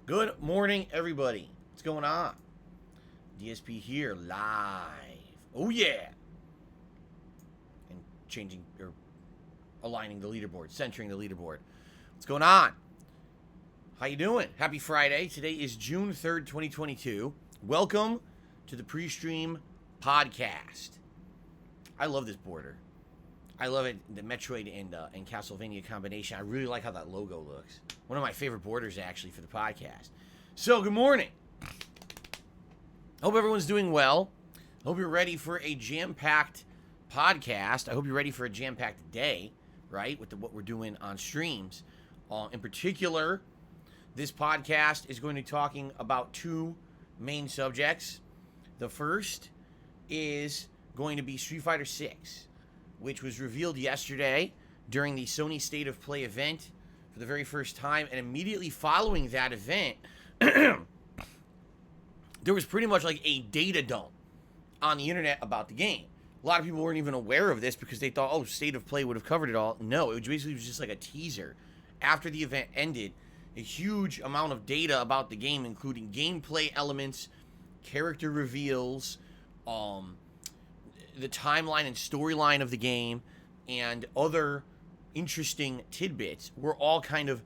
Good morning, everybody. What's going on? DSP here, live. Oh, yeah. And changing, or aligning the leaderboard, centering the leaderboard. What's going on? How you doing? Happy Friday. Today is June 3rd, 2022. Welcome to the PreStream podcast. I love this border. I love it, the Metroid and Castlevania combination. I really like how that logo looks. One of my favorite borders, actually, for the podcast. So, good morning. Hope everyone's doing well. Hope you're ready for a jam-packed podcast. I hope you're ready for a jam-packed day, right, with what we're doing on streams. In particular, this podcast is going to be talking about two main subjects. The first is going to be Street Fighter 6. Which was revealed yesterday during the Sony State of Play event for the very first time. And immediately following that event, there was pretty much like a data dump on the internet about the game. A lot of people weren't even aware of this because they thought, oh, State of Play would have covered it all. No, it was just like a teaser. After the event ended, a huge amount of data about the game, including gameplay elements, character reveals, the timeline and storyline of the game, and other interesting tidbits were all kind of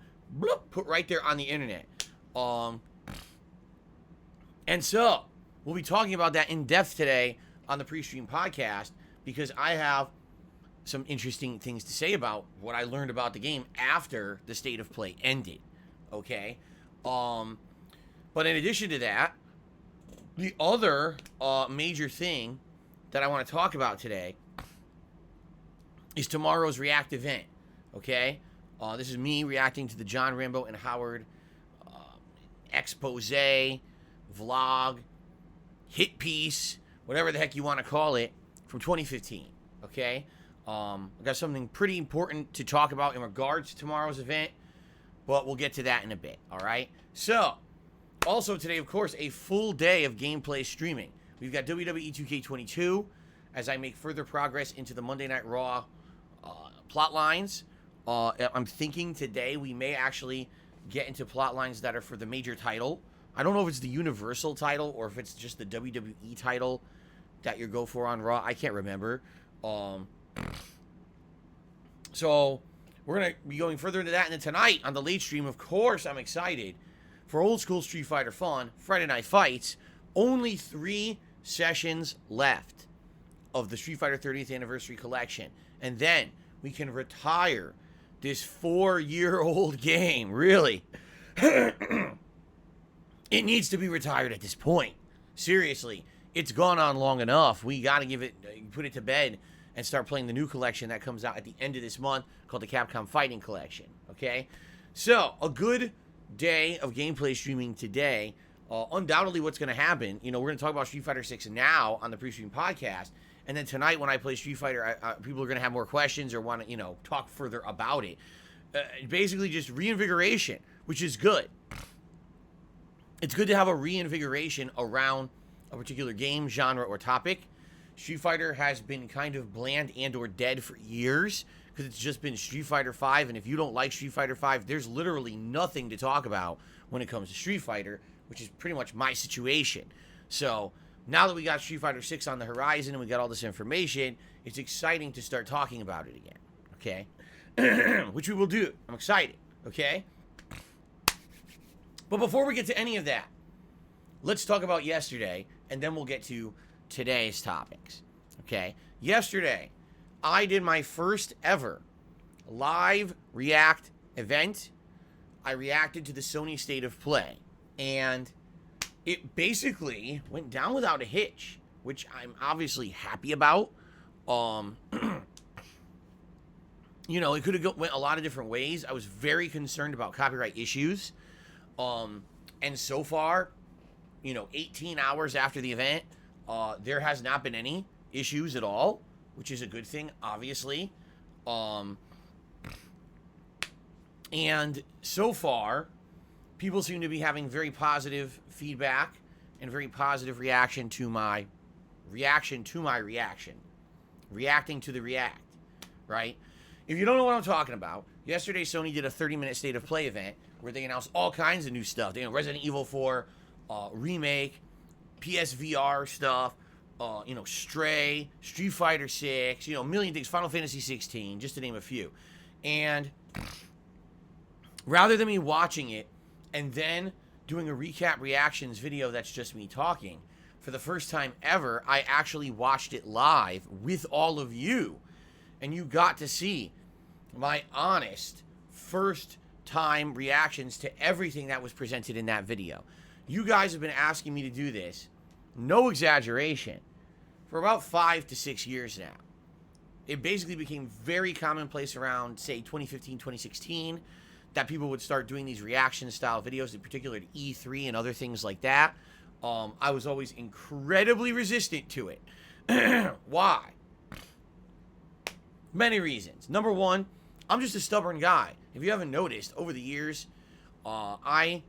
put right there on the internet. And so, we'll be talking about that in depth today on the PreStream podcast, because I have some interesting things to say about what I learned about the game after the State of Play ended. Okay? But in addition to that, the other major thing that I want to talk about today is tomorrow's React event, okay? This is me reacting to the John Rambo and Howard expose, vlog, hit piece, whatever the heck you want to call it, from 2015, okay? I've got something pretty important to talk about in regards to tomorrow's event, but we'll get to that in a bit, all right? So, also today, of course, a full day of gameplay streaming. We've got WWE 2K22 as I make further progress into the Monday Night Raw plot lines. I'm thinking today we may actually get into plot lines that are for the major title. I don't know if it's the Universal title or if it's just the WWE title that you go for on Raw. I can't remember. So we're going to be going further into that. And then tonight on the late stream, of course, I'm excited for old school Street Fighter fun, Friday Night Fights. Only 3 sessions left of the Street Fighter 30th Anniversary Collection. And then we can retire this 4-year-old game. Really. It needs to be retired at this point. Seriously. It's gone on long enough. We got to put it to bed and start playing the new collection that comes out at the end of this month called the Capcom Fighting Collection. Okay? So, a good day of gameplay streaming today. Undoubtedly what's going to happen, we're going to talk about Street Fighter 6 now on the PreStream podcast, and then tonight when I play Street Fighter, people are going to have more questions or want to, talk further about it. Basically just reinvigoration, which is good. It's good to have a reinvigoration around a particular game, genre, or topic. Street Fighter has been kind of bland and or dead for years because it's just been Street Fighter 5, and if you don't like Street Fighter 5, there's literally nothing to talk about when it comes to Street Fighter, which is pretty much my situation. So, now that we got Street Fighter 6 on the horizon and we got all this information, it's exciting to start talking about it again, okay? Which we will do. I'm excited, okay? But before we get to any of that, let's talk about yesterday, and then we'll get to today's topics, okay? Yesterday, I did my first ever live React event. I reacted to the Sony State of Play. And it basically went down without a hitch, which I'm obviously happy about. It could have went a lot of different ways. I was very concerned about copyright issues. And so far, 18 hours after the event, there has not been any issues at all, which is a good thing, obviously. And so far, people seem to be having very positive feedback and very positive reaction to my reaction. Reacting to the React, right? If you don't know what I'm talking about, yesterday Sony did a 30-minute State of Play event where they announced all kinds of new stuff. Resident Evil 4 remake, PSVR stuff, Stray, Street Fighter 6, a million things, Final Fantasy 16, just to name a few. And rather than me watching it and then doing a recap reactions video that's just me talking, for the first time ever, I actually watched it live with all of you. And you got to see my honest first time reactions to everything that was presented in that video. You guys have been asking me to do this, no exaggeration, for about 5 to 6 years now. It basically became very commonplace around, say, 2015, 2016, that people would start doing these reaction style videos, in particular to E3 and other things like that. I was always incredibly resistant to it. Why? Many reasons. Number one, I'm just a stubborn guy. If you haven't noticed, over the years, I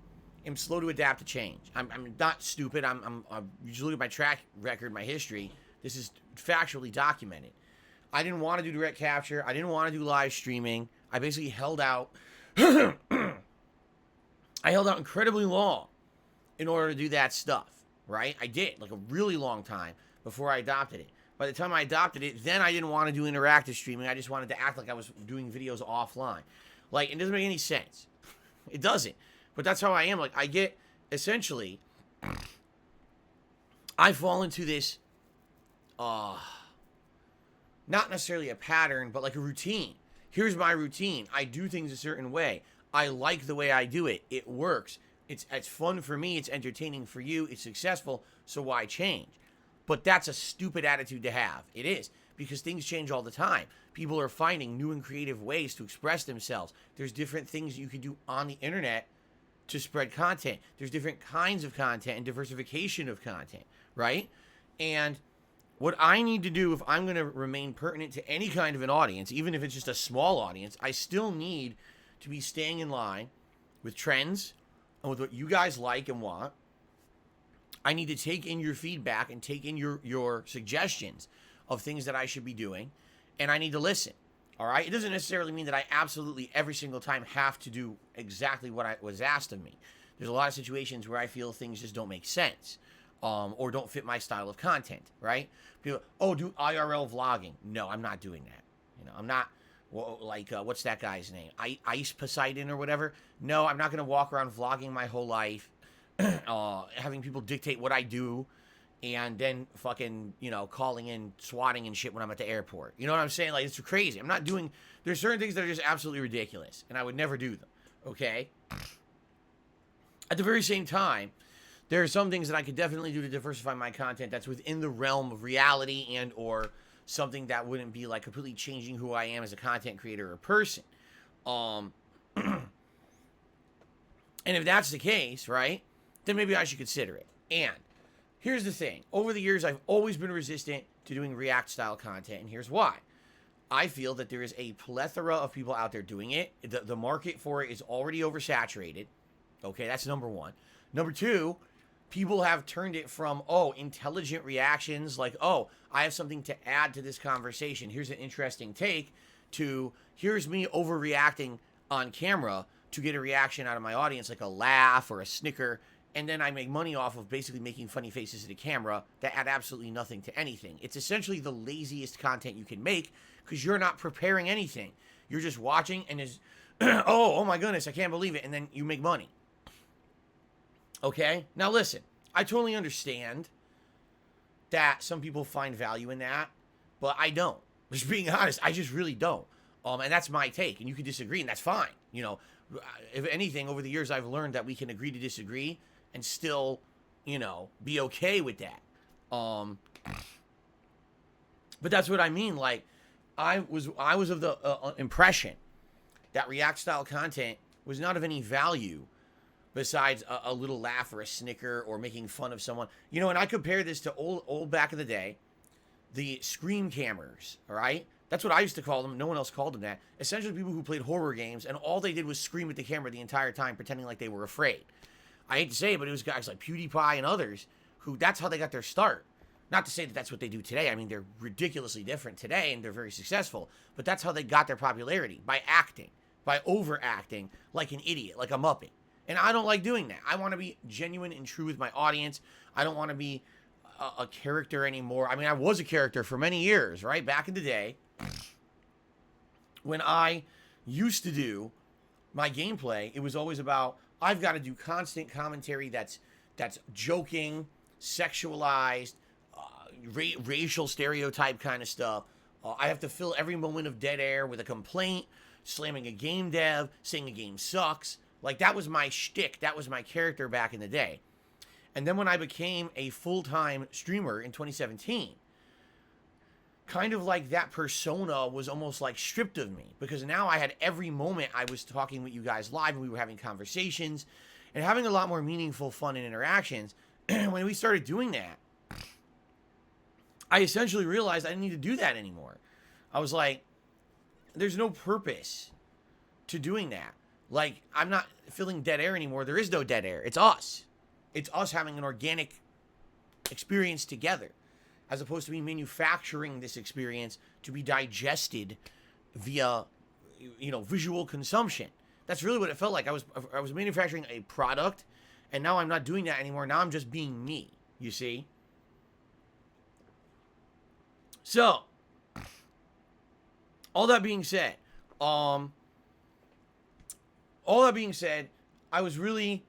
am slow to adapt to change. I'm not stupid. I'm usually look at my track record, my history. This is factually documented. I didn't want to do direct capture. I didn't want to do live streaming. I basically held out. I held out incredibly long in order to do that stuff, right? I did, like a really long time before I adopted it. By the time I adopted it, then I didn't want to do interactive streaming. I just wanted to act like I was doing videos offline. Like, it doesn't make any sense. It doesn't. But that's how I am. Like, I get, essentially, I fall into this, not necessarily a pattern, but like a routine. Here's my routine. I do things a certain way. I like the way I do it. It works. It's fun for me. It's entertaining for you. It's successful. So why change? But that's a stupid attitude to have. It is. Because things change all the time. People are finding new and creative ways to express themselves. There's different things you can do on the internet to spread content. There's different kinds of content and diversification of content, right? And what I need to do if I'm going to remain pertinent to any kind of an audience, even if it's just a small audience, I still need to be staying in line with trends and with what you guys like and want. I need to take in your feedback and take in your suggestions of things that I should be doing, and I need to listen, all right? It doesn't necessarily mean that I absolutely every single time have to do exactly what was asked of me. There's a lot of situations where I feel things just don't make sense or don't fit my style of content, right? People, do IRL vlogging. No, I'm not doing that. I'm not, what's that guy's name? Ice Poseidon or whatever? No, I'm not going to walk around vlogging my whole life, having people dictate what I do, and then fucking, calling in, swatting and shit when I'm at the airport. You know what I'm saying? Like, it's crazy. I'm not doing, there's certain things that are just absolutely ridiculous, and I would never do them, okay? At the very same time, there are some things that I could definitely do to diversify my content that's within the realm of reality and or something that wouldn't be like completely changing who I am as a content creator or person. And if that's the case, right, then maybe I should consider it. And here's the thing. Over the years, I've always been resistant to doing React-style content, and here's why. I feel that there is a plethora of people out there doing it. The market for it is already oversaturated. Okay, that's number one. Number two, people have turned it from, intelligent reactions, like, I have something to add to this conversation. Here's an interesting take, to here's me overreacting on camera to get a reaction out of my audience, like a laugh or a snicker, and then I make money off of basically making funny faces to the camera that add absolutely nothing to anything. It's essentially the laziest content you can make because you're not preparing anything. You're just watching and is, oh my goodness, I can't believe it, and then you make money. Okay? Now listen, I totally understand that some people find value in that, but I don't. Just being honest, I just really don't. And that's my take, and you can disagree, and that's fine. If anything, over the years, I've learned that we can agree to disagree and still, be okay with that. But that's what I mean. Like, I was of the impression that React-style content was not of any value besides a little laugh or a snicker or making fun of someone. And I compare this to old back in the day, the scream cammers, all right? That's what I used to call them. No one else called them that. Essentially people who played horror games, and all they did was scream at the camera the entire time, pretending like they were afraid. I hate to say it, but it was guys like PewDiePie and others who, that's how they got their start. Not to say that that's what they do today. I mean, they're ridiculously different today, and they're very successful. But that's how they got their popularity, by acting. by overacting like an idiot, like a muppet. And I don't like doing that. I want to be genuine and true with my audience. I don't want to be a character anymore. I mean, I was a character for many years, right? Back in the day, when I used to do my gameplay, it was always about, I've got to do constant commentary that's joking, sexualized, racial stereotype kind of stuff. I have to fill every moment of dead air with a complaint, slamming a game dev, saying a game sucks. Like, that was my shtick. That was my character back in the day. And then when I became a full-time streamer in 2017, kind of like that persona was almost like stripped of me, because now I had every moment I was talking with you guys live and we were having conversations and having a lot more meaningful, fun, and interactions. When we started doing that, I essentially realized I didn't need to do that anymore. I was like, there's no purpose to doing that. Like, I'm not filling dead air anymore. There is no dead air. It's us. It's us having an organic experience together, as opposed to me manufacturing this experience to be digested via, visual consumption. That's really what it felt like. I was manufacturing a product, and now I'm not doing that anymore. Now I'm just being me, you see? So, all that being said, I was really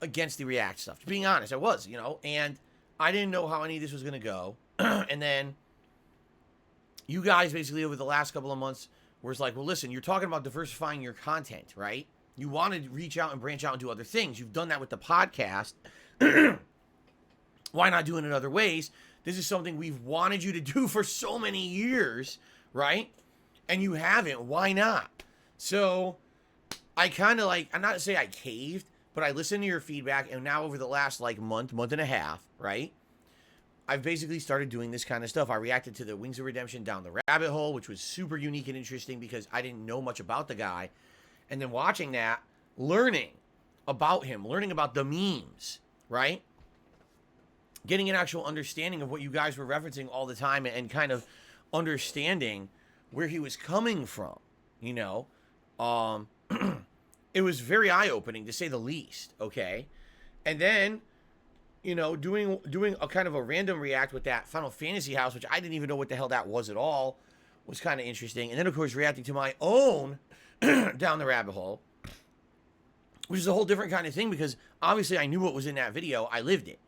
against the React stuff. To being honest, I was, and I didn't know how any of this was going to go. And then you guys basically over the last couple of months were like, well, listen, you're talking about diversifying your content, right? You want to reach out and branch out and do other things. You've done that with the podcast. Why not do it in other ways? This is something we've wanted you to do for so many years, right? And you haven't. Why not? So I kind of I'm not to say I caved, but I listened to your feedback, and now over the last month and a half, right? I've basically started doing this kind of stuff. I reacted to the Wings of Redemption Down the Rabbit Hole, which was super unique and interesting because I didn't know much about the guy. And then watching that, learning about him, learning about the memes, right? Getting an actual understanding of what you guys were referencing all the time and kind of understanding where he was coming from, It was very eye-opening, to say the least, okay? And then, doing a kind of a random react with that Final Fantasy house, which I didn't even know what the hell that was at all, was kind of interesting. And then, of course, reacting to my own Down the Rabbit Hole, which is a whole different kind of thing, because obviously I knew what was in that video. I lived it.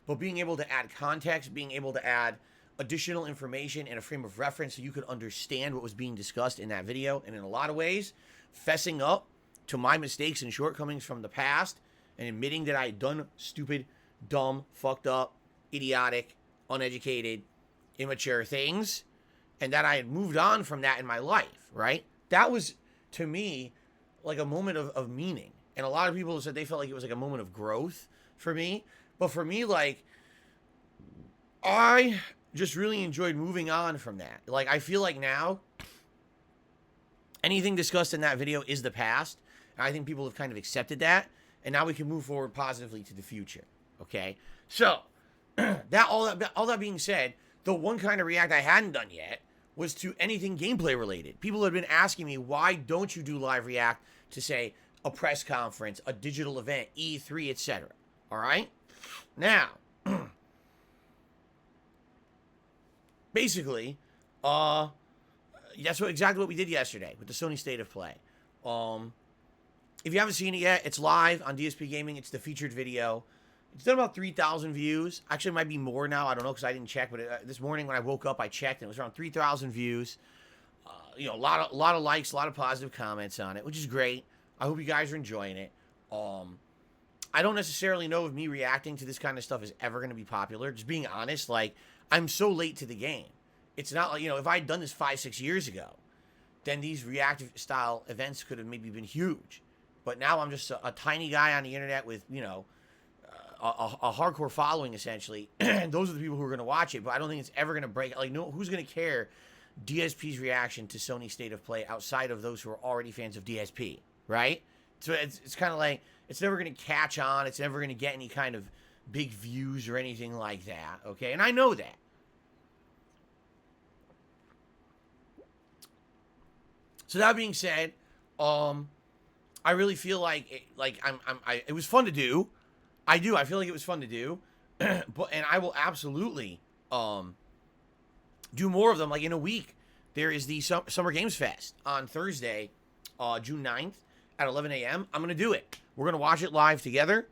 But being able to add context, being able to add additional information and a frame of reference so you could understand what was being discussed in that video, and in a lot of ways, fessing up to my mistakes and shortcomings from the past and admitting that I had done stupid, dumb, fucked up, idiotic, uneducated, immature things, and that I had moved on from that in my life, right? That was, to me, like a moment of meaning. And a lot of people said they felt like it was like a moment of growth for me. But for me, I just really enjoyed moving on from that. I feel like now, anything discussed in that video is the past. And I think people have kind of accepted that. And now we can move forward positively to the future. Okay? So, all that being said, the one kind of react I hadn't done yet was to anything gameplay related. People have been asking me, why don't you do live react to, say, a press conference, a digital event, E3, etc. All right? Now, basically, that's exactly what we did yesterday with the Sony State of Play. If you haven't seen it yet, it's live on DSPGaming. It's the featured video. It's done about 3,000 views. Actually, it might be more now. I don't know because I didn't check. But this morning when I woke up, I checked, and it was around 3,000 views. A lot of likes, a lot of positive comments on it, which is great. I hope you guys are enjoying it. I don't necessarily know if me reacting to this kind of stuff is ever going to be popular. Just being honest, I'm so late to the game. It's not like, if I had done this 5-6 years ago, then these reactive style events could have maybe been huge. But now I'm just a tiny guy on the internet with, a hardcore following, essentially. And those are the people who are going to watch it. But I don't think it's ever going to break. Who's going to care DSP's reaction to Sony State of Play outside of those who are already fans of DSP, right? So it's kind of like, it's never going to catch on. It's never going to get any kind of big views or anything like that, okay? And I know that. So that being said, I really feel like it was fun to do. I feel like it was fun to do, and I will absolutely do more of them. Like in a week, there is the Summer Games Fest on Thursday, June 9th at 11 a.m. I'm gonna do it. We're gonna watch it live together,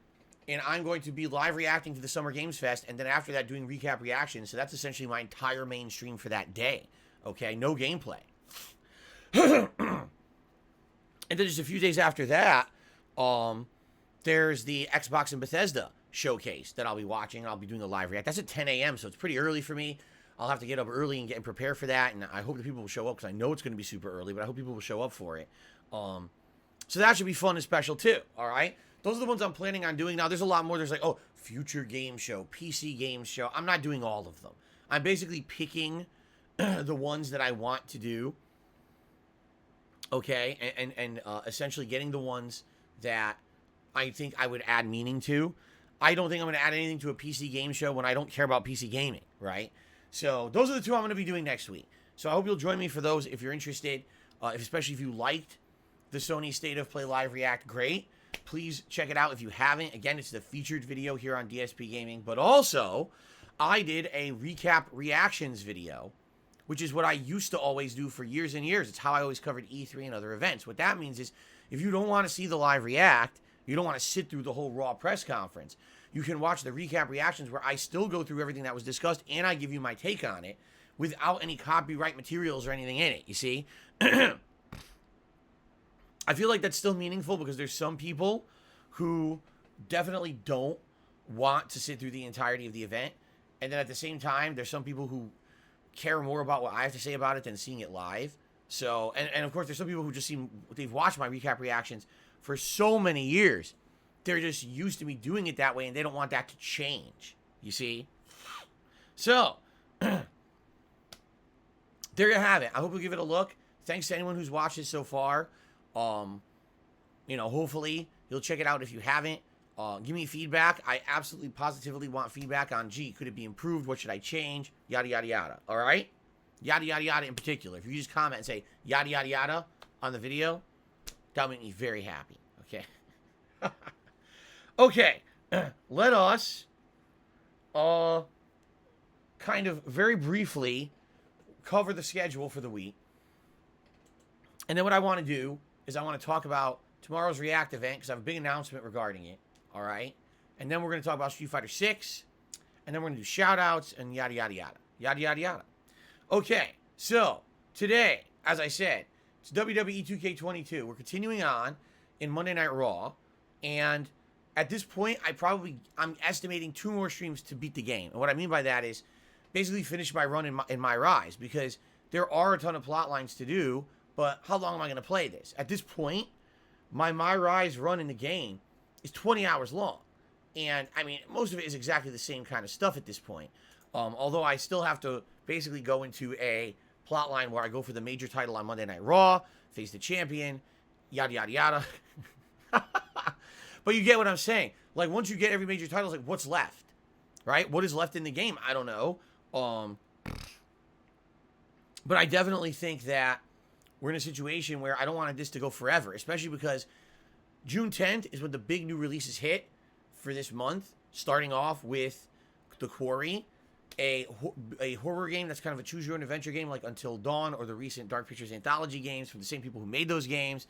and I'm going to be live reacting to the Summer Games Fest, and then after that doing recap reactions. So that's essentially my entire main stream for that day. Okay, no gameplay. And then just a few days after that, there's the Xbox and Bethesda showcase that I'll be watching. I'll be doing the live react. That's at 10 a.m., so it's pretty early for me. I'll have to get up early and get prepared for that, and I hope that people will show up because I know it's going to be super early, but I hope people will show up for it. So that should be fun and special too, all right? Those are the ones I'm planning on doing. Now, there's a lot more. There's like, oh, future game show, PC game show. I'm not doing all of them. I'm basically picking the ones that I want to do, okay? And essentially getting the ones that I think I would add meaning to. I don't think I'm going to add anything to a PC game show when I don't care about PC gaming, right? So those are the two I'm going to be doing next week. So I hope you'll join me for those if you're interested, especially if you liked the Sony State of Play Live React. Great. Please check it out if you haven't. Again, it's the featured video here on DSP Gaming. But also, I did a recap reactions video, which is what I used to always do for years and years. It's how I always covered E3 and other events. What that means is if you don't want to see the live react, you don't want to sit through the whole Raw press conference, you can watch the recap reactions where I still go through everything that was discussed and I give you my take on it without any copyright materials or anything in it, you see? I feel like that's still meaningful because there's some people who definitely don't want to sit through the entirety of the event. And then at the same time, there's some people who care more about what I have to say about it than seeing it live. So, and of course, there's some people who just they've watched my recap reactions for so many years. They're just used to me doing it that way, and they don't want that to change, you see? So, there you have it. I hope you'll give it a look. Thanks to anyone who's watched it so far. Hopefully you'll check it out if you haven't. Give me feedback. I absolutely positively want feedback on, gee, could it be improved? What should I change? Yada, yada, yada. All right? Yada, yada, yada in particular. If you just comment and say yada, yada, yada on the video, that'll make me very happy. Okay? Okay. Let us kind of very briefly cover the schedule for the week. And then what I want to do is I want to talk about tomorrow's React event because I have a big announcement regarding it. All right? And then we're going to talk about Street Fighter 6. And then we're going to do shout-outs and yada, yada, yada. Yada, yada, yada. Okay. So, today, as I said, it's WWE 2K22. We're continuing on in Monday Night Raw. And at this point, I'm estimating 2 more streams to beat the game. And what I mean by that is basically finish my run in my Rise. Because there are a ton of plot lines to do. But how long am I going to play this? At this point, my Rise run in the game is 20 hours long. And, I mean, most of it is exactly the same kind of stuff at this point. Although I still have to basically go into a plot line where I go for the major title on Monday Night Raw, face the champion, yada, yada, yada. But you get what I'm saying. Like, once you get every major title, it's like, what's left? Right? What is left in the game? I don't know. But I definitely think that we're in a situation where I don't want this to go forever, especially because June 10th is when the big new releases hit for this month, starting off with The Quarry, a horror game that's kind of a choose-your-own-adventure game like Until Dawn or the recent Dark Pictures Anthology games from the same people who made those games.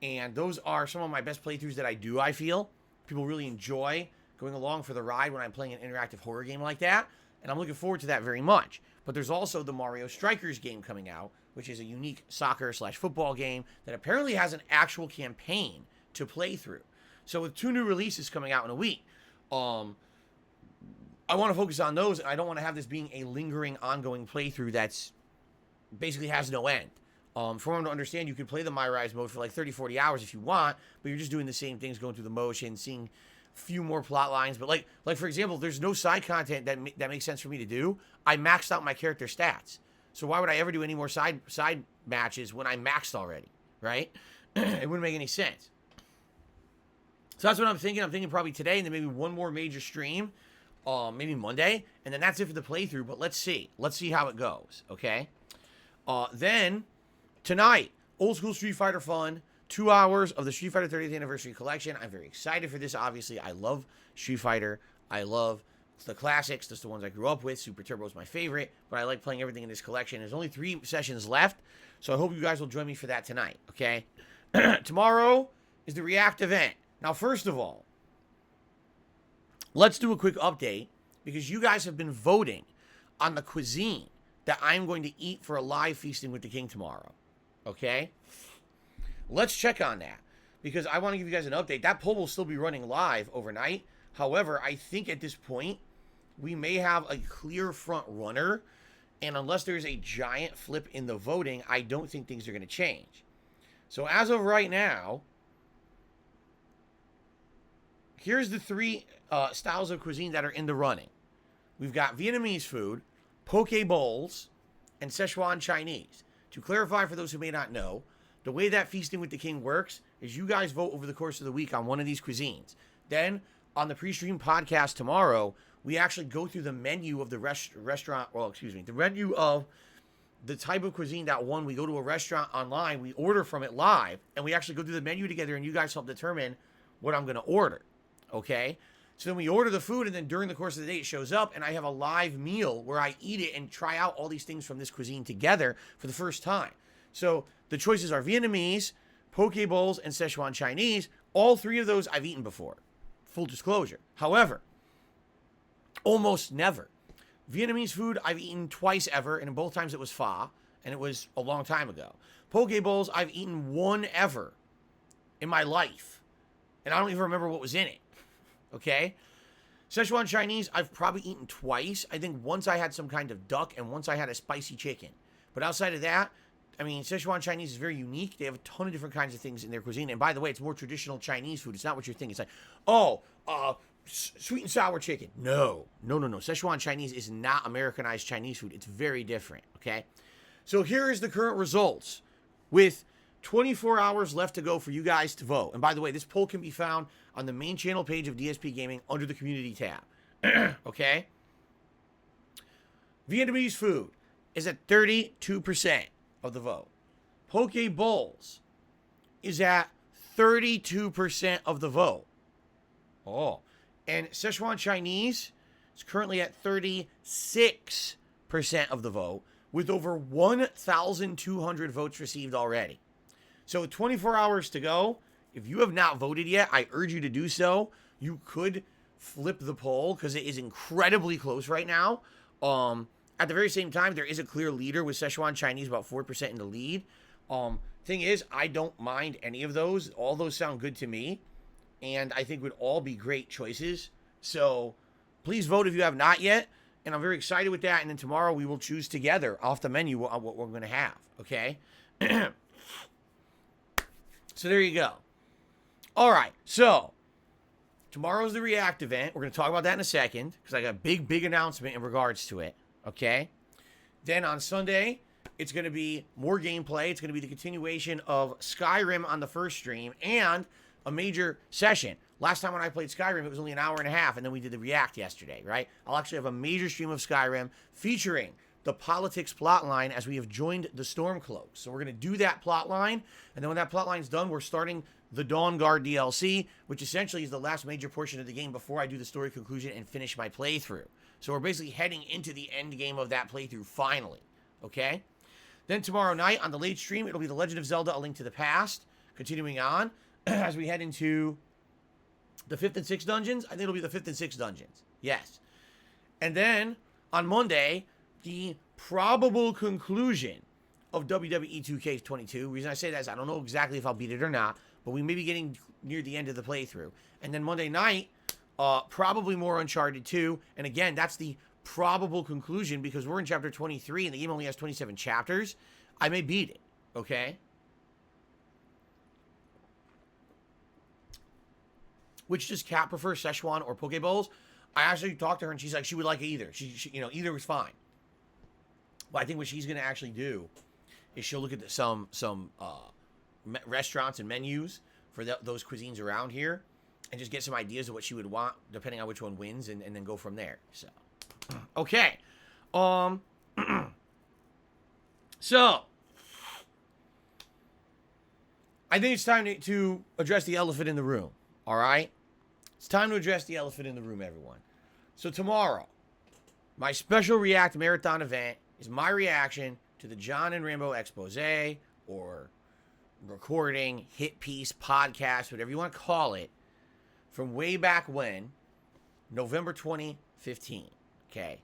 And those are some of my best playthroughs that I do, I feel. People really enjoy going along for the ride when I'm playing an interactive horror game like that. And I'm looking forward to that very much. But there's also the Mario Strikers game coming out, which is a unique soccer/football game that apparently has an actual campaign to play through. So with 2 new releases coming out in a week, I want to focus on those. And I don't want to have this being a lingering, ongoing playthrough that's basically has no end. For them to understand, you can play the My Rise mode for like 30, 40 hours if you want, but you're just doing the same things, going through the motions, seeing a few more plot lines. But like for example, there's no side content that makes sense for me to do. I maxed out my character stats. So why would I ever do any more side matches when I'm maxed already, right? It wouldn't make any sense. So that's what I'm thinking. I'm thinking probably today and then maybe one more major stream, maybe Monday, and then that's it for the playthrough. But let's see. Let's see how it goes, okay? Then tonight, old school Street Fighter fun, 2 hours of the Street Fighter 30th Anniversary Collection. I'm very excited for this, obviously. I love Street Fighter. I love the classics. That's the ones I grew up with. Super Turbo is my favorite, but I like playing everything in this collection. There's only 3 sessions left, so I hope you guys will join me for that tonight, okay? Tomorrow is the React event. Now, first of all, let's do a quick update, because you guys have been voting on the cuisine that I'm going to eat for a live Feasting with the King tomorrow, okay? Let's check on that, because I want to give you guys an update. That poll will still be running live overnight. However, I think at this point, we may have a clear front runner, and unless there's a giant flip in the voting, I don't think things are going to change. So as of right now, here's the 3 styles of cuisine that are in the running. We've got Vietnamese food, poke bowls, and Szechuan Chinese. To clarify for those who may not know, the way that Feasting with the King works is you guys vote over the course of the week on one of these cuisines. Then, on the PreStream podcast tomorrow, we actually go through the menu of the restaurant, the menu of the type of cuisine that won. We go to a restaurant online, we order from it live, and we actually go through the menu together, and you guys help determine what I'm going to order, okay? So then we order the food, and then during the course of the day, it shows up, and I have a live meal where I eat it and try out all these things from this cuisine together for the first time. So the choices are Vietnamese, poke bowls, and Szechuan Chinese. All 3 of those I've eaten before. Full disclosure. However, almost never. Vietnamese food I've eaten twice ever, and in both times it was pho, and it was a long time ago. Poke bowls I've eaten 1 ever in my life, and I don't even remember what was in it. Okay? Szechuan Chinese I've probably eaten twice. I think once I had some kind of duck, and once I had a spicy chicken. But outside of that, I mean, Szechuan Chinese is very unique. They have a ton of different kinds of things in their cuisine. And by the way, it's more traditional Chinese food. It's not what you're thinking. It's like, oh, sweet and sour chicken. No. Szechuan Chinese is not Americanized Chinese food. It's very different, okay? So here is the current results with 24 hours left to go for you guys to vote. And by the way, this poll can be found on the main channel page of DSPGaming under the community tab, okay? Vietnamese food is at 32% of the vote. Poke bowls is at 32% of the vote. Oh. And Szechuan Chinese is currently at 36% of the vote, with over 1,200 votes received already. So 24 hours to go. If you have not voted yet, I urge you to do so. You could flip the poll because it is incredibly close right now. At the very same time, there is a clear leader with Szechuan Chinese about 4% in the lead. Thing is, I don't mind any of those. All those sound good to me, and I think would all be great choices. So please vote if you have not yet, and I'm very excited with that. And then tomorrow we will choose together off the menu what we're going to have, okay? So there you go. All right, so tomorrow's the React event. We're going to talk about that in a second because I got a big announcement in regards to it. Okay, then on Sunday, it's going to be more gameplay. It's going to be the continuation of Skyrim on the first stream and a major session. Last time when I played Skyrim, it was only an hour and a half, and then we did the React yesterday, right? I'll actually have a major stream of Skyrim featuring the politics plotline as we have joined the Stormcloaks. So we're going to do that plotline, and then when that plotline's done, we're starting the Dawn Guard DLC, which essentially is the last major portion of the game before I do the story conclusion and finish my playthrough. So we're basically heading into the end game of that playthrough finally, okay? Then tomorrow night on the late stream, it'll be The Legend of Zelda: A Link to the Past, continuing on as we head into the 5th and 6th dungeons. I think it'll be the 5th and 6th dungeons, yes. And then on Monday, the probable conclusion of WWE 2K22. The reason I say that is I don't know exactly if I'll beat it or not, but we may be getting near the end of the playthrough. And then Monday night, probably more Uncharted 2. And again, that's the probable conclusion because we're in chapter 23 and the game only has 27 chapters. I may beat it, okay? Which does Kat prefer, Szechuan or Poke Bowls? I actually talked to her and she's like, she would like either. She either was fine. But I think what she's going to actually do is she'll look at some restaurants and menus for those cuisines around here and just get some ideas of what she would want depending on which one wins and then go from there. So, okay. So, I think it's time to address the elephant in the room. All right? It's time to address the elephant in the room, everyone. So tomorrow, my special React Marathon event is my reaction to the John and Rambo expose, or recording, hit piece, podcast, whatever you want to call it, from way back when, November 2015. Okay?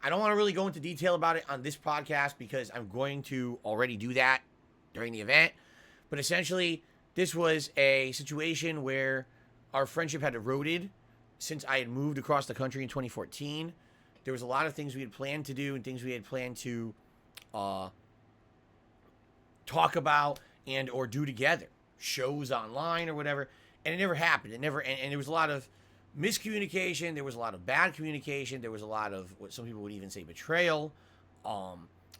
I don't want to really go into detail about it on this podcast because I'm going to already do that during the event. But essentially, this was a situation where our friendship had eroded since I had moved across the country in 2014. There was a lot of things we had planned to do and things we had planned to talk about and or do together. Shows online or whatever. And it never happened. And there was a lot of miscommunication. There was a lot of bad communication. There was a lot of what some people would even say betrayal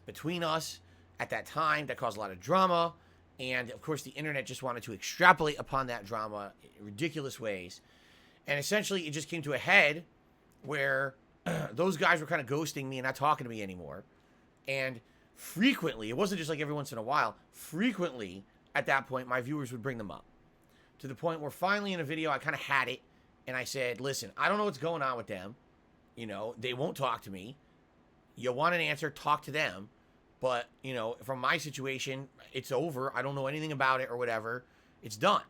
between us at that time that caused a lot of drama. And of course, the internet just wanted to extrapolate upon that drama in ridiculous ways. And essentially, it just came to a head where those guys were kind of ghosting me and not talking to me anymore. And frequently, it wasn't just like every once in a while, frequently at that point, my viewers would bring them up. To the point where finally in a video, I kind of had it. And I said, listen, I don't know what's going on with them. You know, they won't talk to me. You want an answer, talk to them. But, you know, from my situation, it's over. I don't know anything about it or whatever. It's done.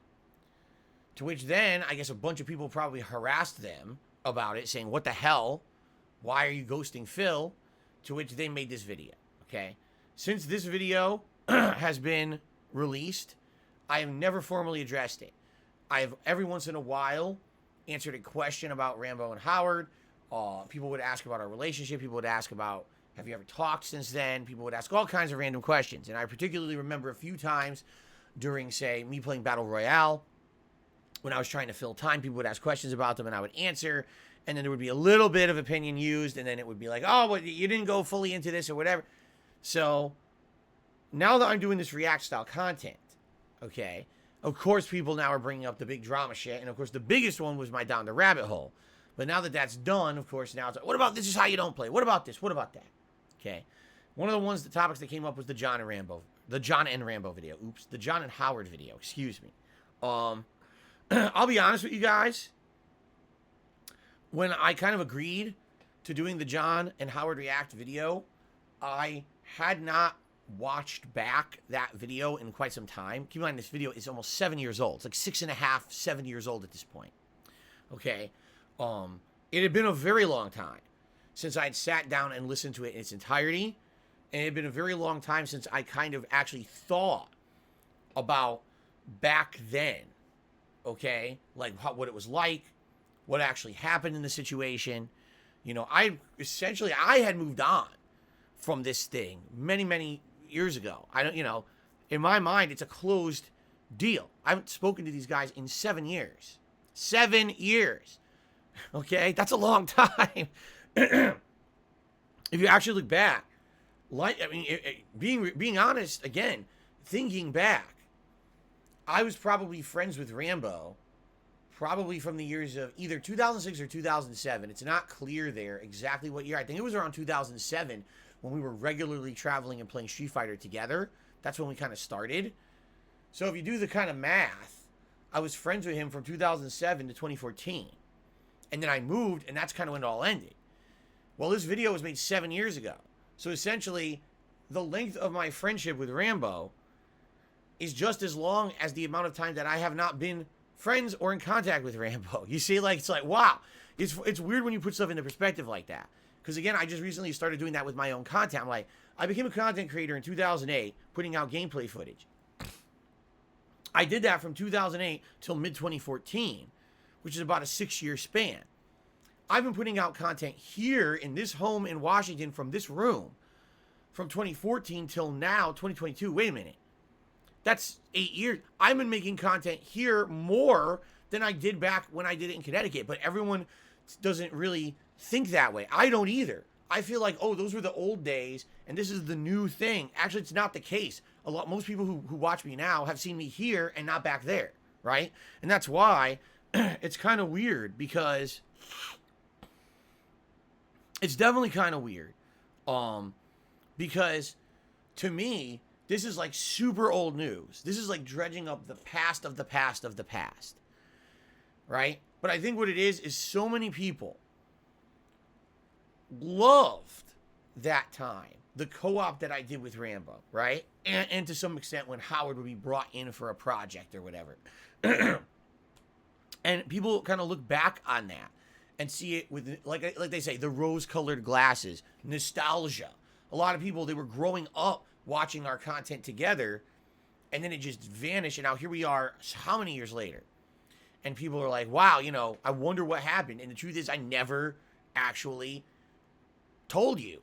To which then, I guess a bunch of people probably harassed them about it, saying, what the hell? Why are you ghosting Phil? To which they made this video, okay? Since this video has been released, I have never formally addressed it. I have every once in a while answered a question about Rambo and Howard. People would ask about our relationship. People would ask about, have you ever talked since then? People would ask all kinds of random questions. And I particularly remember a few times during, say, me playing Battle Royale, when I was trying to fill time, people would ask questions about them and I would answer. And then there would be a little bit of opinion used. And then it would be like, oh, well, you didn't go fully into this or whatever. So now that I'm doing this React style content, okay, of course, people now are bringing up the big drama shit. And, of course, the biggest one was my down the rabbit hole. But now that that's done, of course, now it's like, what about this is how you don't play? What about this? What about that? Okay. One of the topics that came up was the John and Rambo video. Oops. The John and Howard video. Excuse me. I'll be honest with you guys. When I kind of agreed to doing the John and Howard React video, I had not watched back that video in quite some time. Keep in mind, this video is almost 7 years old. It's like 6.5, 7 years old at this point. Okay. It had been a very long time since I'd sat down and listened to it in its entirety. And it had been a very long time since I kind of actually thought about back then. Okay. Like what it was like, what actually happened in the situation. You know, I had moved on from this thing many, many years ago. I don't, you know, in my mind, it's a closed deal. I haven't spoken to these guys in 7 years. 7 years. Okay, that's a long time. If you actually look back, like, I mean, being honest again, thinking back, I was probably friends with Rambo, probably from the years of either 2006 or 2007. It's not clear there exactly what year. I think it was around 2007 when we were regularly traveling and playing Street Fighter together. That's when we kind of started. So if you do the kind of math, I was friends with him from 2007 to 2014. And then I moved, and that's kind of when it all ended. Well, this video was made 7 years ago. So essentially, the length of my friendship with Rambo is just as long as the amount of time that I have not been friends or in contact with Rambo. You see, like, it's like, wow. It's weird when you put stuff into perspective like that. Because again, I just recently started doing that with my own content. I'm like, I became a content creator in 2008, putting out gameplay footage. I did that from 2008 till mid-2014, which is about a 6-year span. I've been putting out content here in this home in Washington from this room from 2014 till now, 2022. Wait a minute. That's 8 years. I've been making content here more than I did back when I did it in Connecticut. But everyone doesn't really think that way. I don't either. I feel like, oh, those were the old days and this is the new thing. Actually, it's not the case. Most people who watch me now have seen me here and not back there, right? And that's why it's kind of weird, because it's definitely kind of weird. Because to me, This is like super old news. This is like dredging up the past of the past of the past. Right? But I think what it is so many people loved that time. The co-op that I did with Rambo, right? And to some extent when Howard would be brought in for a project or whatever. And people kind of look back on that and see it with, like they say, the rose-colored glasses, nostalgia. A lot of people, they were growing up watching our content together, and then it just vanished, and now here we are, how many years later? And people are like, wow, you know, I wonder what happened. And the truth is, I never actually told you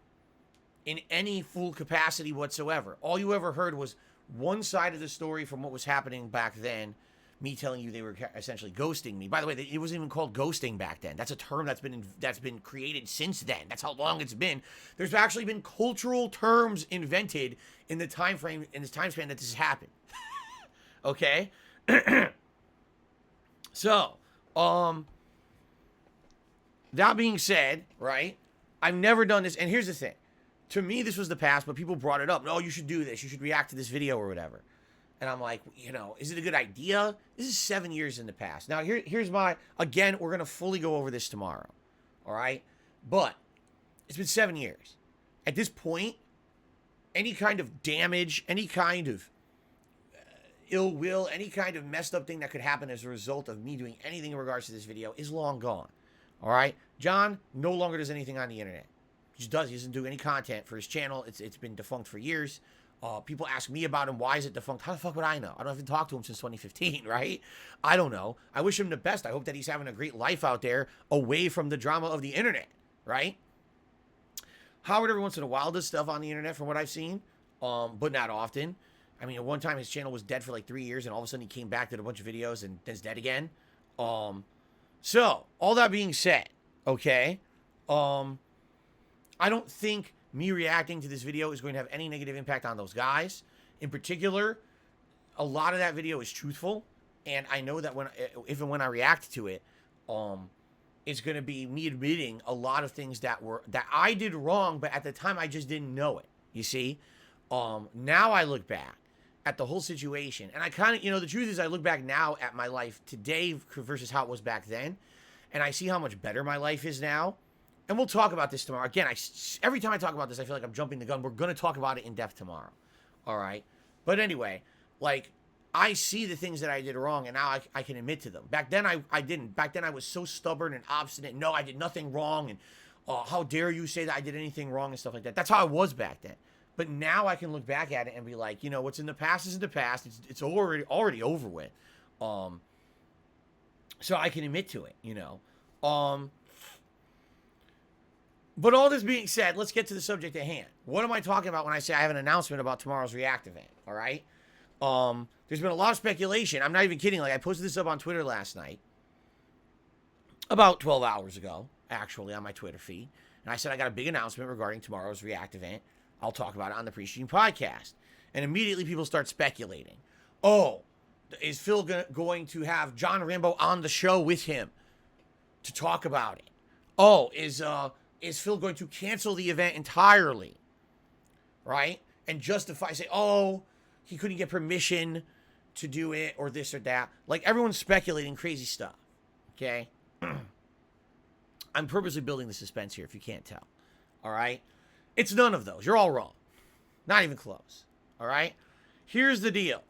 in any full capacity whatsoever. All you ever heard was one side of the story from what was happening back then, me telling you they were essentially ghosting me. By the way, it wasn't even called ghosting back then. That's a term that's been created since then. That's how long it's been. There's actually been cultural terms invented in the time frame, in this time span that this has happened. Okay? So, that being said, right? I've never done this, and here's the thing. To me, this was the past, but people brought it up. No, you should do this. You should react to this video or whatever. And I'm like, you know, is it a good idea? This is 7 years in the past. Now, here's my, again, we're going to fully go over this tomorrow. All right? But it's been 7 years. At this point, any kind of damage, any kind of ill will, any kind of messed up thing that could happen as a result of me doing anything in regards to this video is long gone. All right? John no longer does anything on the internet. He doesn't do any content for his channel. It's been defunct for years. People ask me about him. Why is it defunct? How the fuck would I know? I don't even talk to him since 2015, right? I don't know. I wish him the best. I hope that he's having a great life out there away from the drama of the internet, right? Howard every once in a while does stuff on the internet from what I've seen, but not often. I mean, at one time his channel was dead for like 3 years, and all of a sudden he came back, did a bunch of videos, and then it's dead again. So, all that being said, okay, I don't think me reacting to this video is going to have any negative impact on those guys. In particular, a lot of that video is truthful, and I know that if and when I react to it, it's going to be me admitting a lot of things that I did wrong, but at the time I just didn't know it. You see, now I look back at the whole situation, and I kind of, you know, the truth is I look back now at my life today versus how it was back then, and I see how much better my life is now. And we'll talk about this tomorrow. Again, every time I talk about this, I feel like I'm jumping the gun. We're going to talk about it in depth tomorrow. All right? But anyway, like, I see the things that I did wrong, and now I can admit to them. Back then, I didn't. Back then, I was so stubborn and obstinate. No, I did nothing wrong, and how dare you say that I did anything wrong and stuff like that. That's how I was back then. But now I can look back at it and be like, you know, what's in the past is in the past. It's already over with. So I can admit to it, you know. But all this being said, let's get to the subject at hand. What am I talking about when I say I have an announcement about tomorrow's React event? All right? There's been a lot of speculation. I'm not even kidding. Like, I posted this up on Twitter last night, about 12 hours ago, actually, on my Twitter feed. And I said I got a big announcement regarding tomorrow's React event. I'll talk about it on the PreStream podcast. And immediately people start speculating. Oh, is Phil going to have John Rambo on the show with him to talk about it? Oh, is Phil going to cancel the event entirely, right? And justify, say, oh, he couldn't get permission to do it or this or that. Like, everyone's speculating crazy stuff, okay? I'm purposely building the suspense here, if you can't tell, all right? It's none of those. You're all wrong. Not even close, all right? Here's the deal,